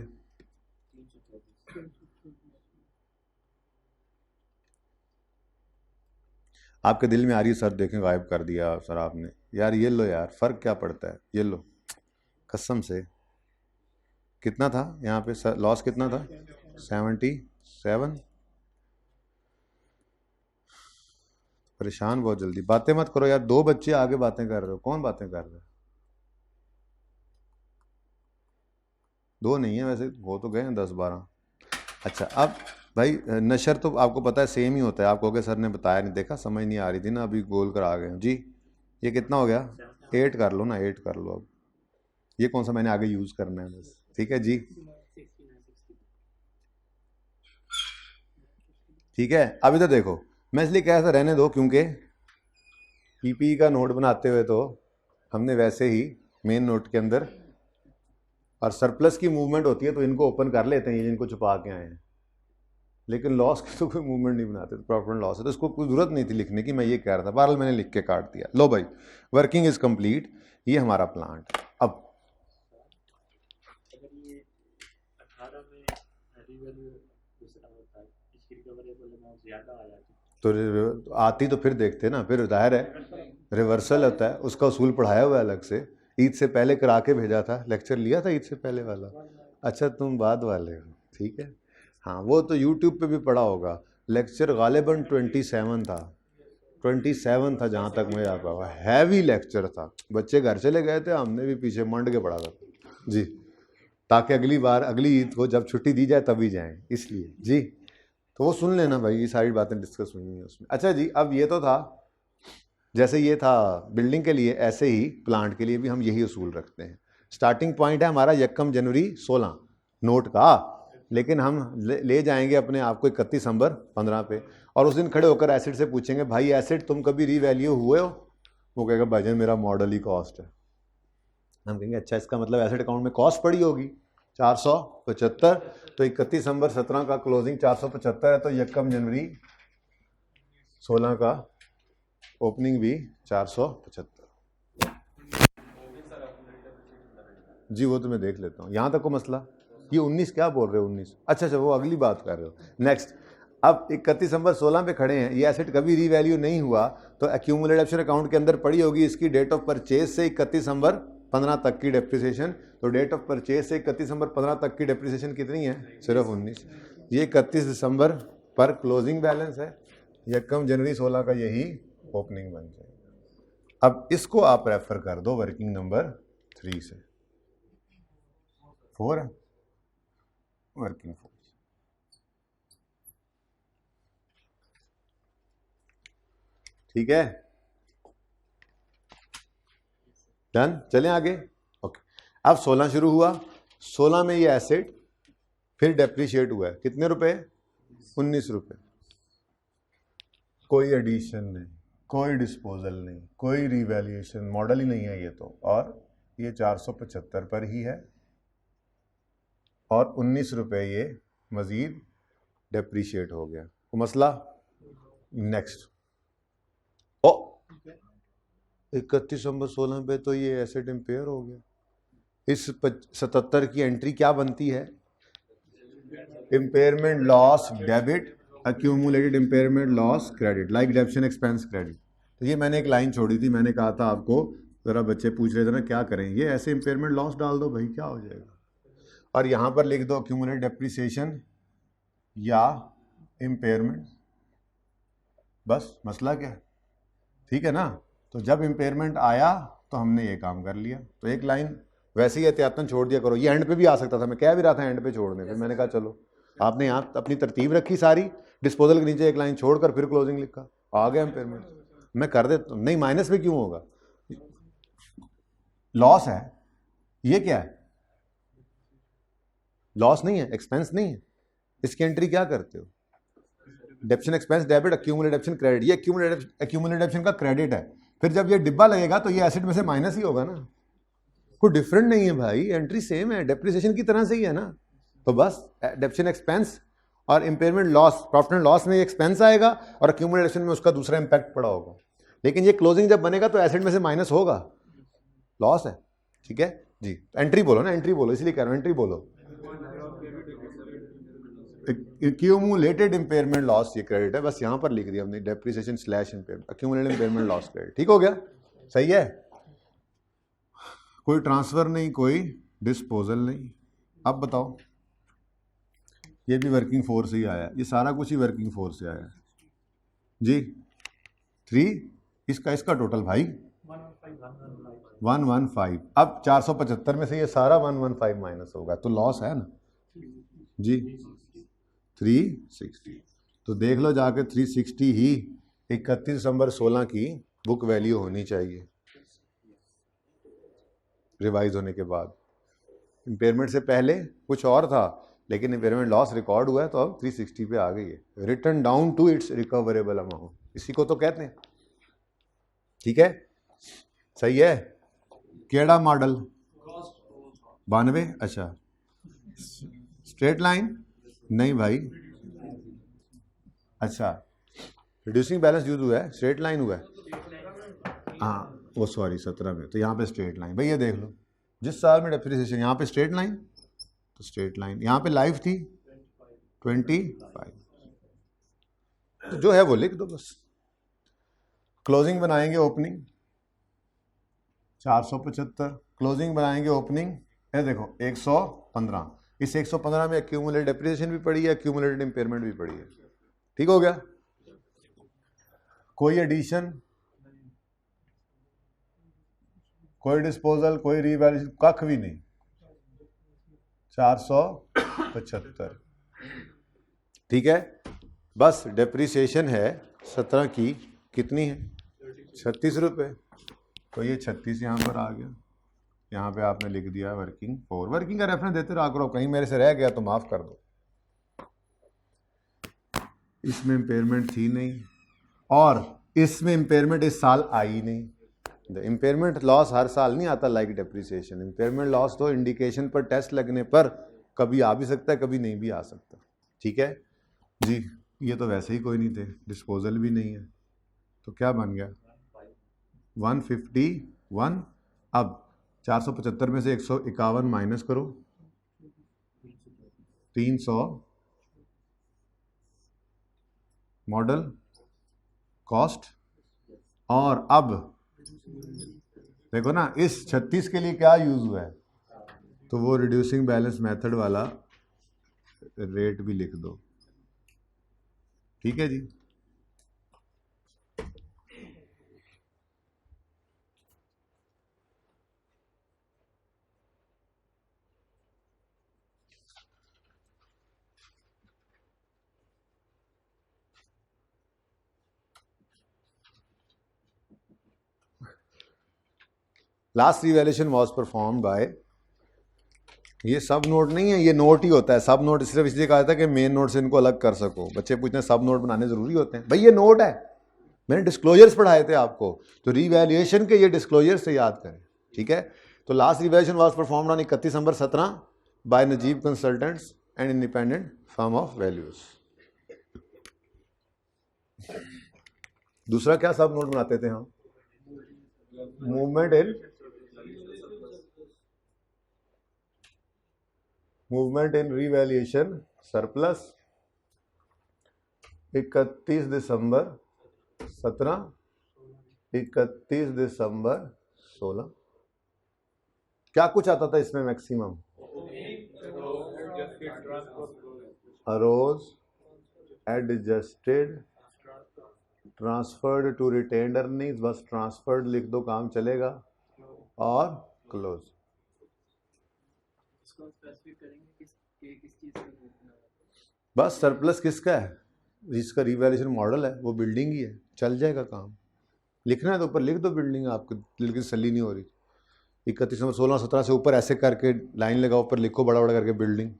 आपके दिल में आ रही है सर देखें गायब कर दिया सर आपने, यार ये लो यार, फ़र्क क्या पड़ता है, ये लो कसम से। कितना था यहाँ पे लॉस, कितना था 77। परेशान बहुत जल्दी, बातें मत करो यार, 2 बच्चे आगे बातें कर रहे हो, कौन बातें कर रहे हो। 2 नहीं है वैसे, हो तो गए हैं 10-12। अच्छा अब भाई नशर तो आपको पता है सेम ही होता है, आप कहोगे सर ने बताया नहीं, देखा समझ नहीं आ रही थी ना, अभी गोल कर आ गए जी। ये कितना हो गया, 8 कर लो ना, 8 कर लो। अब ये कौन सा मैंने आगे यूज़ करना है बस, ठीक है जी, ठीक है। अभी तो देखो मैं इसलिए कह रहा था रहने दो, क्योंकि पीपी का नोट बनाते हुए तो हमने वैसे ही मेन नोट के अंदर, और सरप्लस की मूवमेंट होती है तो इनको ओपन कर लेते हैं, ये जिनको छुपा के आए हैं, लेकिन लॉस की तो कोई मूवमेंट नहीं बनाते, तो प्रॉफिट एंड लॉस है, तो इसको कोई ज़रूरत नहीं थी लिखने की, मैं ये कह रहा था। बहरहाल मैंने लिख के काट दिया। लो भाई वर्किंग इज़ कंप्लीट, ये हमारा प्लांट। अब तो आती तो फिर देखते ना, फिर जाहिर है रिवर्सल होता है, उसका उसूल पढ़ाया हुआ है अलग से, ईद से पहले करा के भेजा था, लेक्चर लिया था ईद से पहले वाला। अच्छा तुम बाद वाले हो, ठीक है। हाँ वो तो यूट्यूब पे भी पढ़ा होगा, लेक्चर गालिबन 27 था, 27 था जहाँ तक मुझे याद हुआ, हैवी लेक्चर था। बच्चे घर चले गए थे, हमने भी पीछे मंड के पढ़ा था जी, ताकि अगली बार अगली ईद को जब छुट्टी दी जाए तभी जाएं, इसलिए जी। तो वो सुन लेना भाई, ये सारी बातें डिस्कस हुई हैं उसमें। अच्छा जी, अब ये तो था, जैसे ये था बिल्डिंग के लिए, ऐसे ही प्लांट के लिए भी हम यही उसूल रखते हैं। स्टार्टिंग पॉइंट है हमारा 1 जनवरी 16 नोट का, लेकिन हम ले जाएंगे अपने आप को 31 दिसंबर 15 पे, और उस दिन खड़े होकर एसिड से पूछेंगे भाई एसिड तुम कभी रीवैल्यू हुए हो, वो कहेगा भाईजान मेरा मॉडल ही कॉस्ट है। हम कहेंगे अच्छा इसका मतलब एसिड अकाउंट में कॉस्ट पड़ी होगी 475, तो 31 दिसंबर 17 का क्लोजिंग 475 है, तो 1 जनवरी 16 का ओपनिंग भी 475। जी वो तो मैं देख लेता हूँ, यहाँ तक को मसला। ये 19 क्या बोल रहे हो 19, अच्छा वो अगली बात कर रहे हो। नेक्स्ट अब 31 दिसंबर 16 पे खड़े हैं, ये एसेट कभी रीवैल्यू नहीं हुआ तो एक्यूमुलेटेड ऑप्शन अकाउंट के अंदर पड़ी होगी इसकी डेट ऑफ परचेज से 31 दिसंबर 15 तक की डेप्रिसिएशन। तो डेट ऑफ परचेज से 31 दिसंबर 15 तक की डेप्रिसिएशन कितनी है? सिर्फ 19। ये 31 दिसंबर पर क्लोजिंग बैलेंस है, यकम जनवरी 16 का यही ओपनिंग बन जाएगा। अब इसको आप रेफर कर दो वर्किंग नंबर 3 से, 4 है वर्किंग 4। ठीक है, डन। चलें आगे। ओके, अब 16 शुरू हुआ, 16 में ये एसेट फिर डेप्रिशिएट हुआ है, कितने रुपए? 19 रुपए। कोई एडिशन नहीं, कोई डिस्पोजल नहीं, कोई रिवैल्यूएशन, मॉडल ही नहीं है ये तो, और ये 475 पर ही है और 19 रुपए ये मजीद डेप्रिशिएट हो गया। तो मसला नेक्स्ट। ओ 31 दिसंबर 16 पे तो ये एसेट इम्पेयर हो गया। इस 77 की एंट्री क्या बनती है? Impairment loss debit, accumulated impairment loss credit, like डेप्शन expense credit. तो ये मैंने एक लाइन छोड़ी थी, मैंने कहा था आपको, ज़रा बच्चे पूछ रहे थे ना क्या करें, ये ऐसे इम्पेयरमेंट लॉस डाल दो भाई, क्या हो जाएगा, और यहाँ पर लिख दो एक्यूमुलेटेड डेप्रिसिएशन या इम्पेयरमेंट, बस मसला क्या है, ठीक है ना। तो जब इम्पेयरमेंट आया तो हमने ये काम कर लिया। तो एक लाइन वैसे ही एहतियातन छोड़ दिया करो, ये एंड पे भी आ सकता था, मैं कह भी रहा था एंड पे छोड़ने पे, मैंने कहा चलो आपने यहाँ अपनी तरतीब रखी सारी, डिस्पोजल के नीचे एक लाइन छोड़कर फिर क्लोजिंग लिखा, आ गया इम्पेयरमेंट। मैं कर देता, नहीं माइनस में क्यों होगा, लॉस है, ये क्या है, लॉस नहीं है, एक्सपेंस नहीं है, इसकी एंट्री क्या करते हो? डेप्शन एक्सपेंस डेबिट, एक्यूमुलेटेड डेप्शन क्रेडिट, ये एक्यूमुलेटेड डेप्शन का क्रेडिट है। फिर जब ये डिब्बा लगेगा तो ये एसेट में से माइनस ही होगा ना, कोई डिफरेंट नहीं है भाई, एंट्री सेम है, डेप्रिसिएशन की तरह से ही है ना। तो बस डेप्शन एक्सपेंस और impairment loss, profit and loss में एक्सपेंस आएगा और एक्यूमुलेशन में उसका दूसरा इंपैक्ट पड़ा होगा, लेकिन ये क्लोजिंग जब बनेगा तो एसेट में से माइनस होगा, लॉस है। ठीक है जी, एंट्री बोलो ना, एंट्री बोलो, इसलिए कह रहा हूं एंट्री बोलो। एक्यूमुलेटेड इम्पेयरमेंट लॉस ये क्रेडिट है, बस यहां पर लिख दिया हमने depreciation slash impairment, accumulated impairment loss credit. ठीक हो गया, सही है, कोई ट्रांसफर नहीं, कोई डिस्पोजल नहीं। अब बताओ, ये भी वर्किंग फोर्स से ही आया, ये सारा कुछ ही वर्किंग फोर्स से आया जी। 3 इसका टोटल भाई 115। अब 475 में से ये सारा 115 माइनस होगा तो लॉस है ना जी, 360। तो देख लो जाके 360 ही 31 दिसंबर 16 की बुक वैल्यू होनी चाहिए रिवाइज होने के बाद। इम्पेयरमेंट से पहले कुछ और था, लेकिन इम्पेयरमेंट लॉस रिकॉर्ड हुआ है तो अब 360 पे आ गई है। Return down to its recoverable amount, इसी को तो कहते हैं। ठीक है, सही है। केड़ा मॉडल 92, अच्छा स्ट्रेट लाइन नहीं भाई, अच्छा रिड्यूसिंग बैलेंस यूज हुआ है, स्ट्रेट लाइन हुआ है, हाँ वो सॉरी 17 में, तो यहाँ पे स्ट्रेट लाइन। भाई ये देख लो, जिस साल में डेप्रिसिएशन यहाँ पे स्ट्रेट लाइन, तो स्ट्रेट लाइन यहाँ पे लाइफ थी 25, तो जो है वो लिख दो बस। क्लोजिंग बनाएंगे ओपनिंग 475, क्लोजिंग बनाएंगे ओपनिंग, ये देखो 115। इस 115 में एक्यूमुलेटेड डेप्रिसिएशन भी पड़ी है, एक्यूमुलेटेड इम्पेयरमेंट भी पड़ी है। ठीक हो गया, कोई एडिशन, कोई डिस्पोजल, कोई रीवैल्यूएशन, कख भी नहीं, 475। ठीक है, बस डेप्रिसिएशन है 17 की, कितनी है 36 रुपये, तो ये 36 यहाँ पर आ गया। यहाँ पे आपने लिख दिया वर्किंग 4। वर्किंग का रेफरेंस देते रहा करो, कहीं मेरे से रह गया तो माफ कर दो। इसमें इम्पेयरमेंट थी नहीं और इसमें इम्पेयरमेंट इस साल आई नहीं। द इम्पेयरमेंट लॉस हर साल नहीं आता लाइक डेप्रिसिएशन। इम्पेयरमेंट लॉस तो इंडिकेशन पर टेस्ट लगने पर कभी आ भी सकता है, कभी नहीं भी आ सकता। ठीक है जी, ये तो वैसे ही कोई नहीं थे, डिस्पोजल भी नहीं है, तो क्या बन गया 151। अब 475 में से 151 माइनस करो, 300, मॉडल कॉस्ट, और अब देखो ना इस 36 के लिए क्या यूज हुआ है, तो वो रिड्यूसिंग बैलेंस मेथड वाला रेट भी लिख दो। ठीक है जी। Last revaluation was performed by, ये सब नोट नहीं है, ये नोट ही होता है। सब नोट सिर्फ इसलिए कहा था कि मेन नोट से इनको अलग कर सको। बच्चे पूछते हैं सब नोट बनाने जरूरी होते हैं? भाई ये नोट है, मैंने डिस्क्लोजर्स पढ़ाए थे आपको, तो रिवैल्यूएशन के ये डिस्क्लोजर से याद करें। ठीक है, तो last revaluation was performed on 31 December 17 by Najeeb consultants and independent firm of values. दूसरा क्या सब नोट बनाते थे हम? Movement in revaluation surplus 31 December 17, 31 December 16। क्या कुछ आता था इसमें maximum? Arose, adjusted, transferred to retained earnings, बस ट्रांसफर्ड लिख दो काम चलेगा, और क्लोज। बस सरप्लस किसका है? जिसका रिवैल्यूएशन मॉडल है वो बिल्डिंग ही है, चल जाएगा काम। लिखना है तो ऊपर लिख दो बिल्डिंग, आपको लेकिन सली नहीं हो रही। 31 नंबर 16 17 से ऊपर ऐसे करके लाइन लगाओ, ऊपर लिखो बड़ा बड़ा करके बिल्डिंग।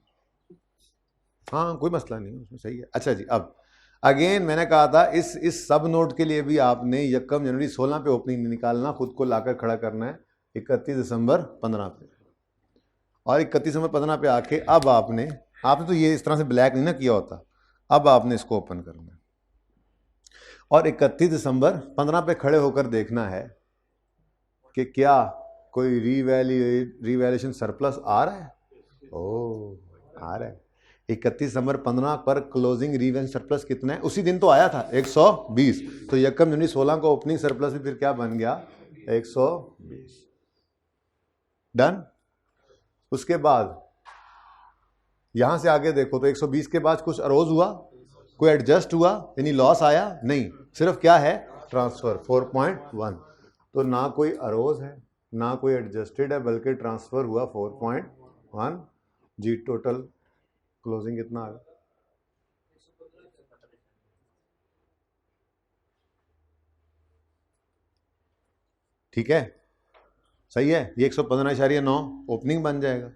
हाँ कोई मसला नहीं उसमें, सही है। अच्छा जी, अब अगेन मैंने कहा था इस सब नोट के लिए भी आपने 1 जनवरी 16 पे ओपनिंग नहीं निकालना, खुद को लाकर खड़ा करना है 31 दिसंबर 15 पे। और 31 दिसंबर 15 पे आके अब आपने तो ये इस तरह से ब्लैक नहीं ना किया होता, अब आपने इसको ओपन करना है और 31 दिसंबर 15 पे खड़े होकर देखना है कि क्या कोई रिवैल्यूएशन सरप्लस आ रहा है। आ रहा है। 31 दिसंबर 15 पर क्लोजिंग रिवैल्यूएशन सरप्लस कितना है? उसी दिन तो आया था 120, तो 1 जनवरी 16 को ओपनिंग सरप्लस भी फिर क्या बन गया? 120। डन। उसके बाद यहां से आगे देखो तो 120 के बाद कुछ अरोज हुआ, कोई एडजस्ट हुआ, यानी लॉस आया नहीं, सिर्फ क्या है? ट्रांसफर 4.1। तो ना कोई अरोज है ना कोई एडजस्टेड है, बल्कि ट्रांसफर हुआ 4.1 जी। टोटल क्लोजिंग कितना आ गया? ठीक है, सही है। ये 115.9 ओपनिंग बन जाएगा।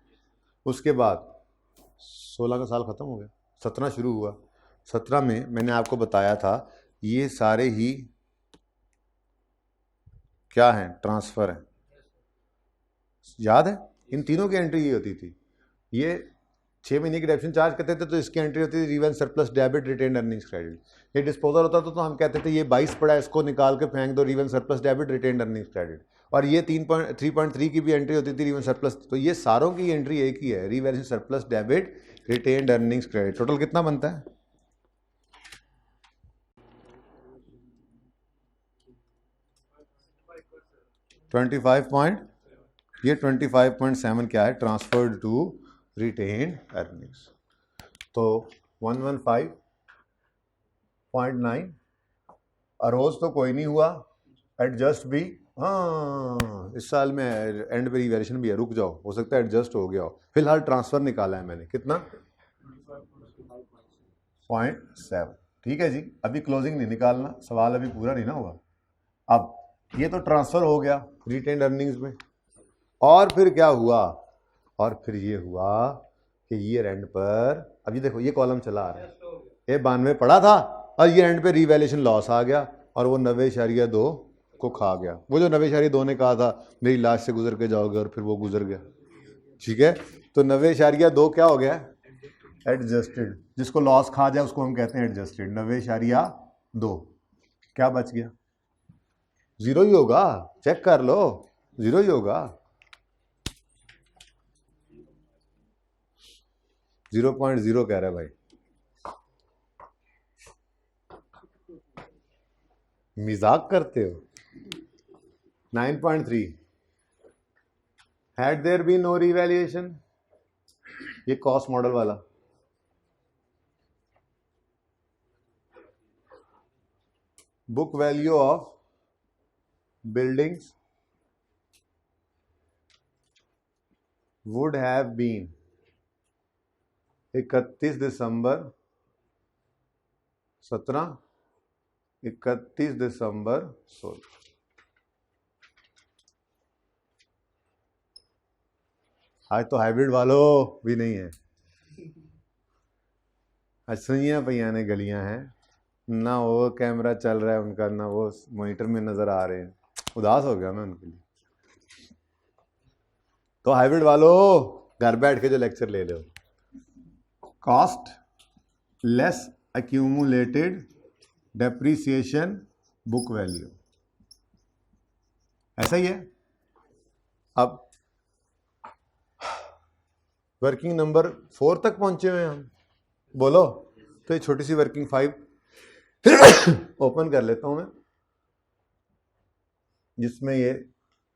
उसके बाद 16 का साल खत्म हो गया, 17 शुरू हुआ। 17 में मैंने आपको बताया था ये सारे ही क्या है? ट्रांसफर है। याद है इन तीनों की एंट्री ये होती थी। ये 6 महीने की डेप्शन चार्ज करते थे तो इसकी एंट्री होती थी revenue surplus debit retained earnings credit. ये डिस्पोजल होता था तो हम कहते थे ये 22 पड़ा है, इसको निकाल के फेंक दो, revenue surplus debit retained earnings credit. और ये 3.3 की भी एंट्री होती थी रिवेंस सरप्लस। तो ये सारों की एंट्री एक ही है, revenue surplus debit retained earnings credit. Total कितना बनता है? 25 ये 25.7 क्या है? Transferred to retained earnings. तो 115.9 अरोज तो कोई नहीं हुआ, एडजस्ट भी हाँ इस साल में एंड पे रिवैल्यूएशन भी है, रुक जाओ, हो सकता है एडजस्ट हो गया हो। फिलहाल ट्रांसफर निकाला है मैंने, कितना? 0.7। ठीक है जी, अभी क्लोजिंग नहीं निकालना, सवाल अभी पूरा नहीं ना हुआ। अब ये तो ट्रांसफर हो गया रिटेन्ड अर्निंग्स में, और फिर क्या हुआ? और फिर ये हुआ कि ईयर एंड पर, अभी देखो ये कॉलम चला आ रहा है, ये 92 पड़ा था और ईयर एंड पे रिवैल्यूएशन लॉस आ गया और वो 90.2 को खा गया। वो जो 90.2 ने कहा था मेरी लाश से गुजर के जाओगे, और फिर वो गुजर गया। ठीक है, तो 90.2 क्या हो गया? एडजस्टेड। जिसको लॉस खा जाए उसको हम कहते हैं एडजस्टेड। 90.2 क्या बच गया? जीरो ही होगा, चेक कर लो, जीरो ही होगा। 0.0 कह रहा है भाई। मजाक करते हो। 9.3 had there be no revaluation, ये कॉस्ट मॉडल वाला। Book value of buildings would have been 31 December 17, 31 December 16। आज तो हाइब्रिड वालों भी नहीं है, असलियाँ पैया ने गलियां हैं, ना वो कैमरा चल रहा है उनका, ना वो मॉनिटर में नज़र आ रहे हैं। उदास हो गया मैं उनके लिए। तो हाइब्रिड वालों घर बैठ के जो लेक्चर ले लो, cost less accumulated depreciation book value, ऐसा ही है। अब वर्किंग नंबर 4 तक पहुंचे हुए हैं हम, बोलो। तो ये छोटी सी वर्किंग 5 ओपन कर लेता हूं मैं, जिसमें ये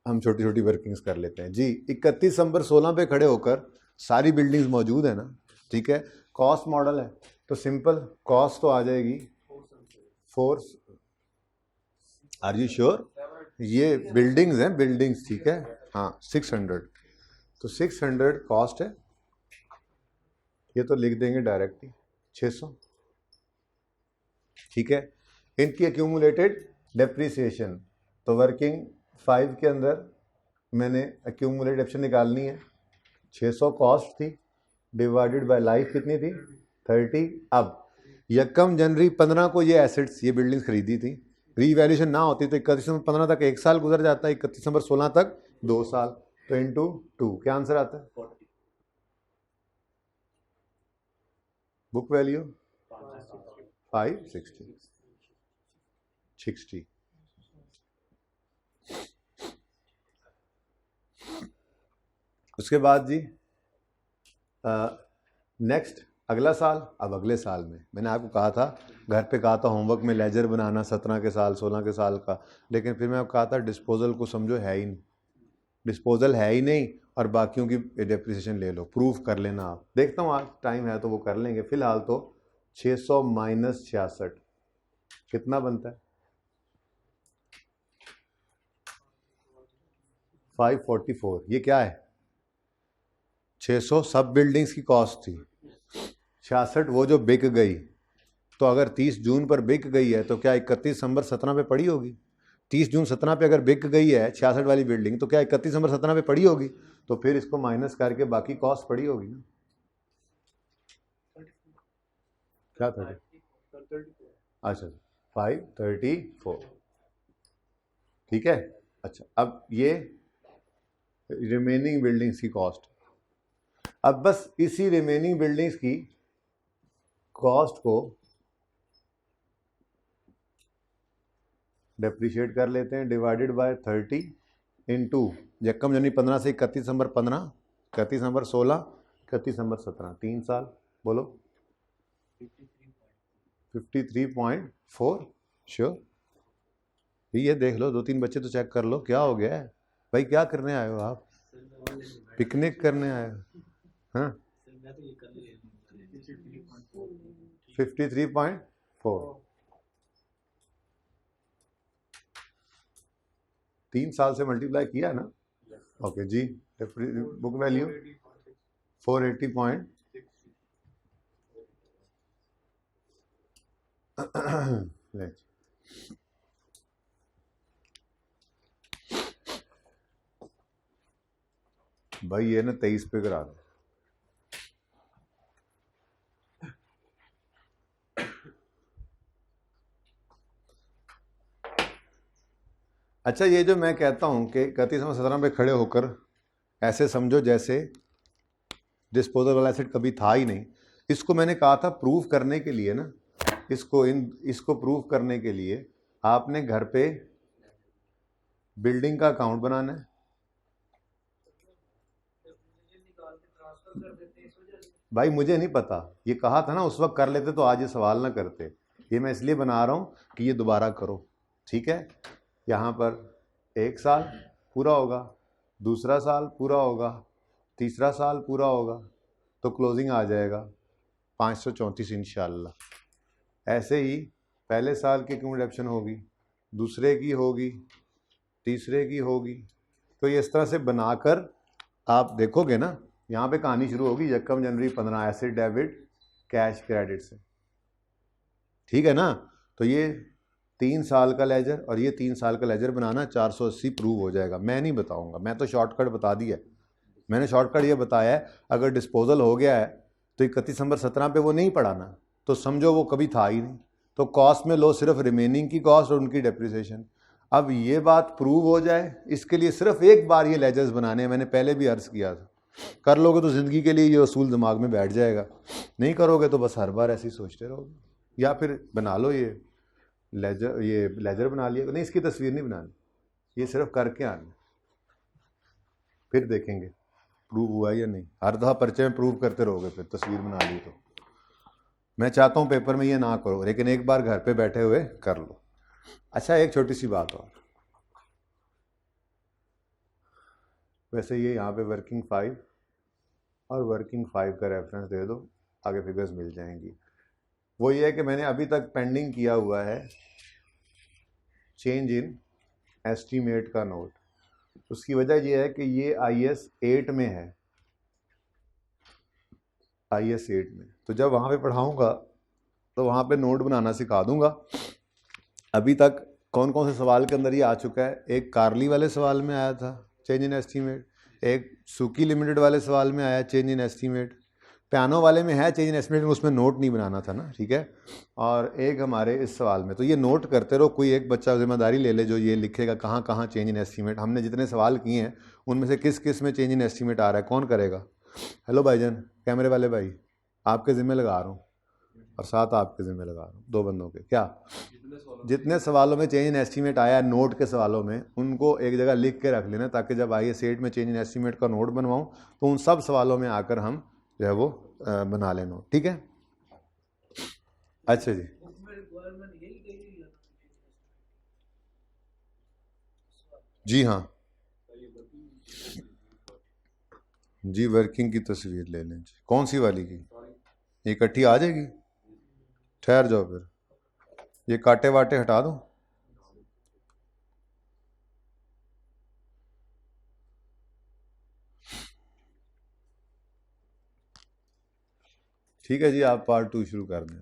हम छोटी छोटी वर्किंग्स कर लेते हैं जी। 31 दिसंबर 16 पे खड़े होकर सारी बिल्डिंग्स मौजूद है ना, ठीक है। कॉस्ट मॉडल है तो सिंपल कॉस्ट तो आ जाएगी 4, आर यू श्योर? ये बिल्डिंग्स हैं, बिल्डिंग्स, ठीक है। हाँ 600, तो 600 कॉस्ट है, ये तो लिख देंगे डायरेक्टली 600, ठीक है। इनकी एक्यूमुलेटेड डेप्रीसिएशन, तो वर्किंग 5 के अंदर मैंने एक्यूमुलेटेड डेप्रीसिएशन निकालनी है। 600 कॉस्ट थी डिवाइडेड बाय लाइफ कितनी थी 30। अब 1 जनवरी 15 को ये एसेट्स, ये बिल्डिंग्स खरीदी थी, रीवैल्यूएशन ना होती तो 31 दिसंबर 15 तक 1 साल गुजर जाता है, 31 दिसंबर 16 तक 2 साल, तो इंटू 2 क्या आंसर आता है? Book value 560। उसके बाद जी नेक्स्ट अगला साल। अब अगले साल में मैंने आपको कहा था, घर पे कहा था होमवर्क में लेजर बनाना 17 के साल 16 के साल का, लेकिन फिर मैं आपको कहा था डिस्पोजल को समझो है ही नहीं, डिस्पोजल है ही नहीं, और बाकियों की डेप्रिसिएशन ले लो, प्रूफ कर लेना आप। देखता हूँ आज टाइम है तो वो कर लेंगे। फिलहाल तो 600 माइनस 66 कितना बनता है? 544। ये क्या है? 600 सब बिल्डिंग्स की कॉस्ट थी, 66 वो जो बिक गई। तो अगर 30 जून पर बिक गई है तो क्या 31 दिसंबर 17 पे पड़ी होगी? 30 जून 17 पे अगर बिक गई है 66 वाली बिल्डिंग, तो क्या 31 दिसंबर 17 पे पड़ी होगी? तो फिर इसको माइनस करके बाकी कॉस्ट पड़ी होगी ना। क्या 30? अच्छा 534, ठीक है। अच्छा अब ये रिमेनिंग बिल्डिंग्स की कॉस्ट, अब बस इसी रिमेनिंग बिल्डिंग्स की कॉस्ट को डेप्रिशिएट कर लेते हैं, डिवाइडेड बाय 30 इंटू 1 जनवरी 15 से 31 दिसंबर 15, 31 दिसंबर 16, 31 दिसंबर 17, 3 साल। बोलो 53.4। श्योर? ये देख लो, 2-3 बच्चे तो चेक कर लो क्या हो गया है भाई, क्या करने आए हो आप? पिकनिक करने आए हो? हाँ 53.4, 3 साल से मल्टीप्लाई किया ना। ओके जी। Book value 480. भाई ये ना 23 पे करा दो। अच्छा ये जो मैं कहता हूँ कि 31 पे खड़े होकर ऐसे समझो जैसे डिस्पोजल वाला एसेट कभी था ही नहीं, इसको मैंने कहा था प्रूफ करने के लिए ना, इसको प्रूफ करने के लिए आपने घर पे बिल्डिंग का अकाउंट बनाना है। भाई मुझे नहीं पता, ये कहा था ना उस वक्त कर लेते तो आज ये सवाल ना करते। ये मैं इसलिए बना रहा हूँ कि ये दोबारा करो, ठीक है, यहाँ पर 1 साल पूरा होगा, दूसरा साल पूरा होगा, तीसरा साल पूरा होगा, तो क्लोजिंग आ जाएगा 534 इंशाल्लाह। ऐसे ही पहले साल की क्यूमुलेशन होगी, दूसरे की होगी, तीसरे की होगी, तो ये इस तरह से बनाकर आप देखोगे ना, यहाँ पे कहानी शुरू होगी 1 जनवरी 15 एसिड डेबिट कैश क्रेडिट से, ठीक है ना। तो ये 3 साल का लेजर और ये 3 साल का लेजर बनाना 480 प्रूव हो जाएगा। मैं नहीं बताऊंगा, मैं तो शॉर्टकट बता दिया, मैंने शॉर्टकट ये बताया है, अगर डिस्पोजल हो गया है तो 31 दिसंबर 17 पे वो नहीं पढ़ाना, तो समझो वो कभी था ही नहीं, तो कॉस्ट में लो सिर्फ रिमेनिंग की कॉस्ट और उनकी डेप्रिसिएशन। अब ये बात प्रूव हो जाए, इसके लिए सिर्फ एक बार ये लेजर्स बनाने हैं, मैंने पहले भी अर्ज किया था। कर लोगे तो ज़िंदगी के लिए ये असूल दिमाग में बैठ जाएगा, नहीं करोगे तो बस हर बार ऐसे ही सोचते रहोगे। या फिर बना लो ये लेजर बना लिया, नहीं इसकी तस्वीर नहीं बनानी, ये सिर्फ करके आना, फिर देखेंगे प्रूव हुआ या नहीं। हर दफ़ा पर्चे में प्रूव करते रहोगे फिर तस्वीर बना ली तो। मैं चाहता हूँ पेपर में ये ना करो, लेकिन एक बार घर पे बैठे हुए कर लो। अच्छा, एक छोटी सी बात और, वैसे ये यहाँ पे वर्किंग 5 और वर्किंग 5 का रेफरेंस दे दो, आगे फिगर्स मिल जाएंगी। वो ये है कि मैंने अभी तक पेंडिंग किया हुआ है चेंज इन एस्टीमेट का नोट। उसकी वजह ये है कि ये IS 8 में है, IS 8 में, तो जब वहाँ पे पढ़ाऊँगा तो वहाँ पे नोट बनाना सिखा दूँगा। अभी तक कौन कौन से सवाल के अंदर ये आ चुका है, एक कार्ली वाले सवाल में आया था चेंज इन एस्टीमेट, एक सुकी लिमिटेड वाले सवाल में आया चेंज इन एस्टीमेट, पियानो वाले में है चेंज इन एस्टीमेट, उसमें नोट नहीं बनाना था ना, ठीक है, और एक हमारे इस सवाल में। तो ये नोट करते रहो, कोई एक बच्चा जिम्मेदारी ले ले जो ये लिखेगा कहाँ कहाँ चेंज इन एस्टीमेट। हमने जितने सवाल किए हैं उनमें से किस किस में चेंज इन एस्टीमेट आ रहा है, कौन करेगा। हेलो भाईजान, कैमरे वाले भाई, आपके ज़िम्मे लगा रहा हूँ और साथ आपके ज़िम्मे लगा रहा हूँ, 2 बंदों के। क्या जितने सवालों में चेंज इन एस्टीमेट आया है नोट के सवालों में, उनको एक जगह लिख के रख लेना, ताकि जब IS 8 में चेंज इन एस्टीमेट का नोट बनवाऊँ तो उन सब सवालों में आकर हम जो है वो बना लें नोट, ठीक है। अच्छा जी, जी हाँ जी, वर्किंग की तस्वीर ले लें जी। कौन सी वाली की, इकट्ठी आ जाएगी, ठहर जाओ फिर, ये कांटे वाटे हटा दो। ठीक है जी, आप पार्ट 2 शुरू कर दें।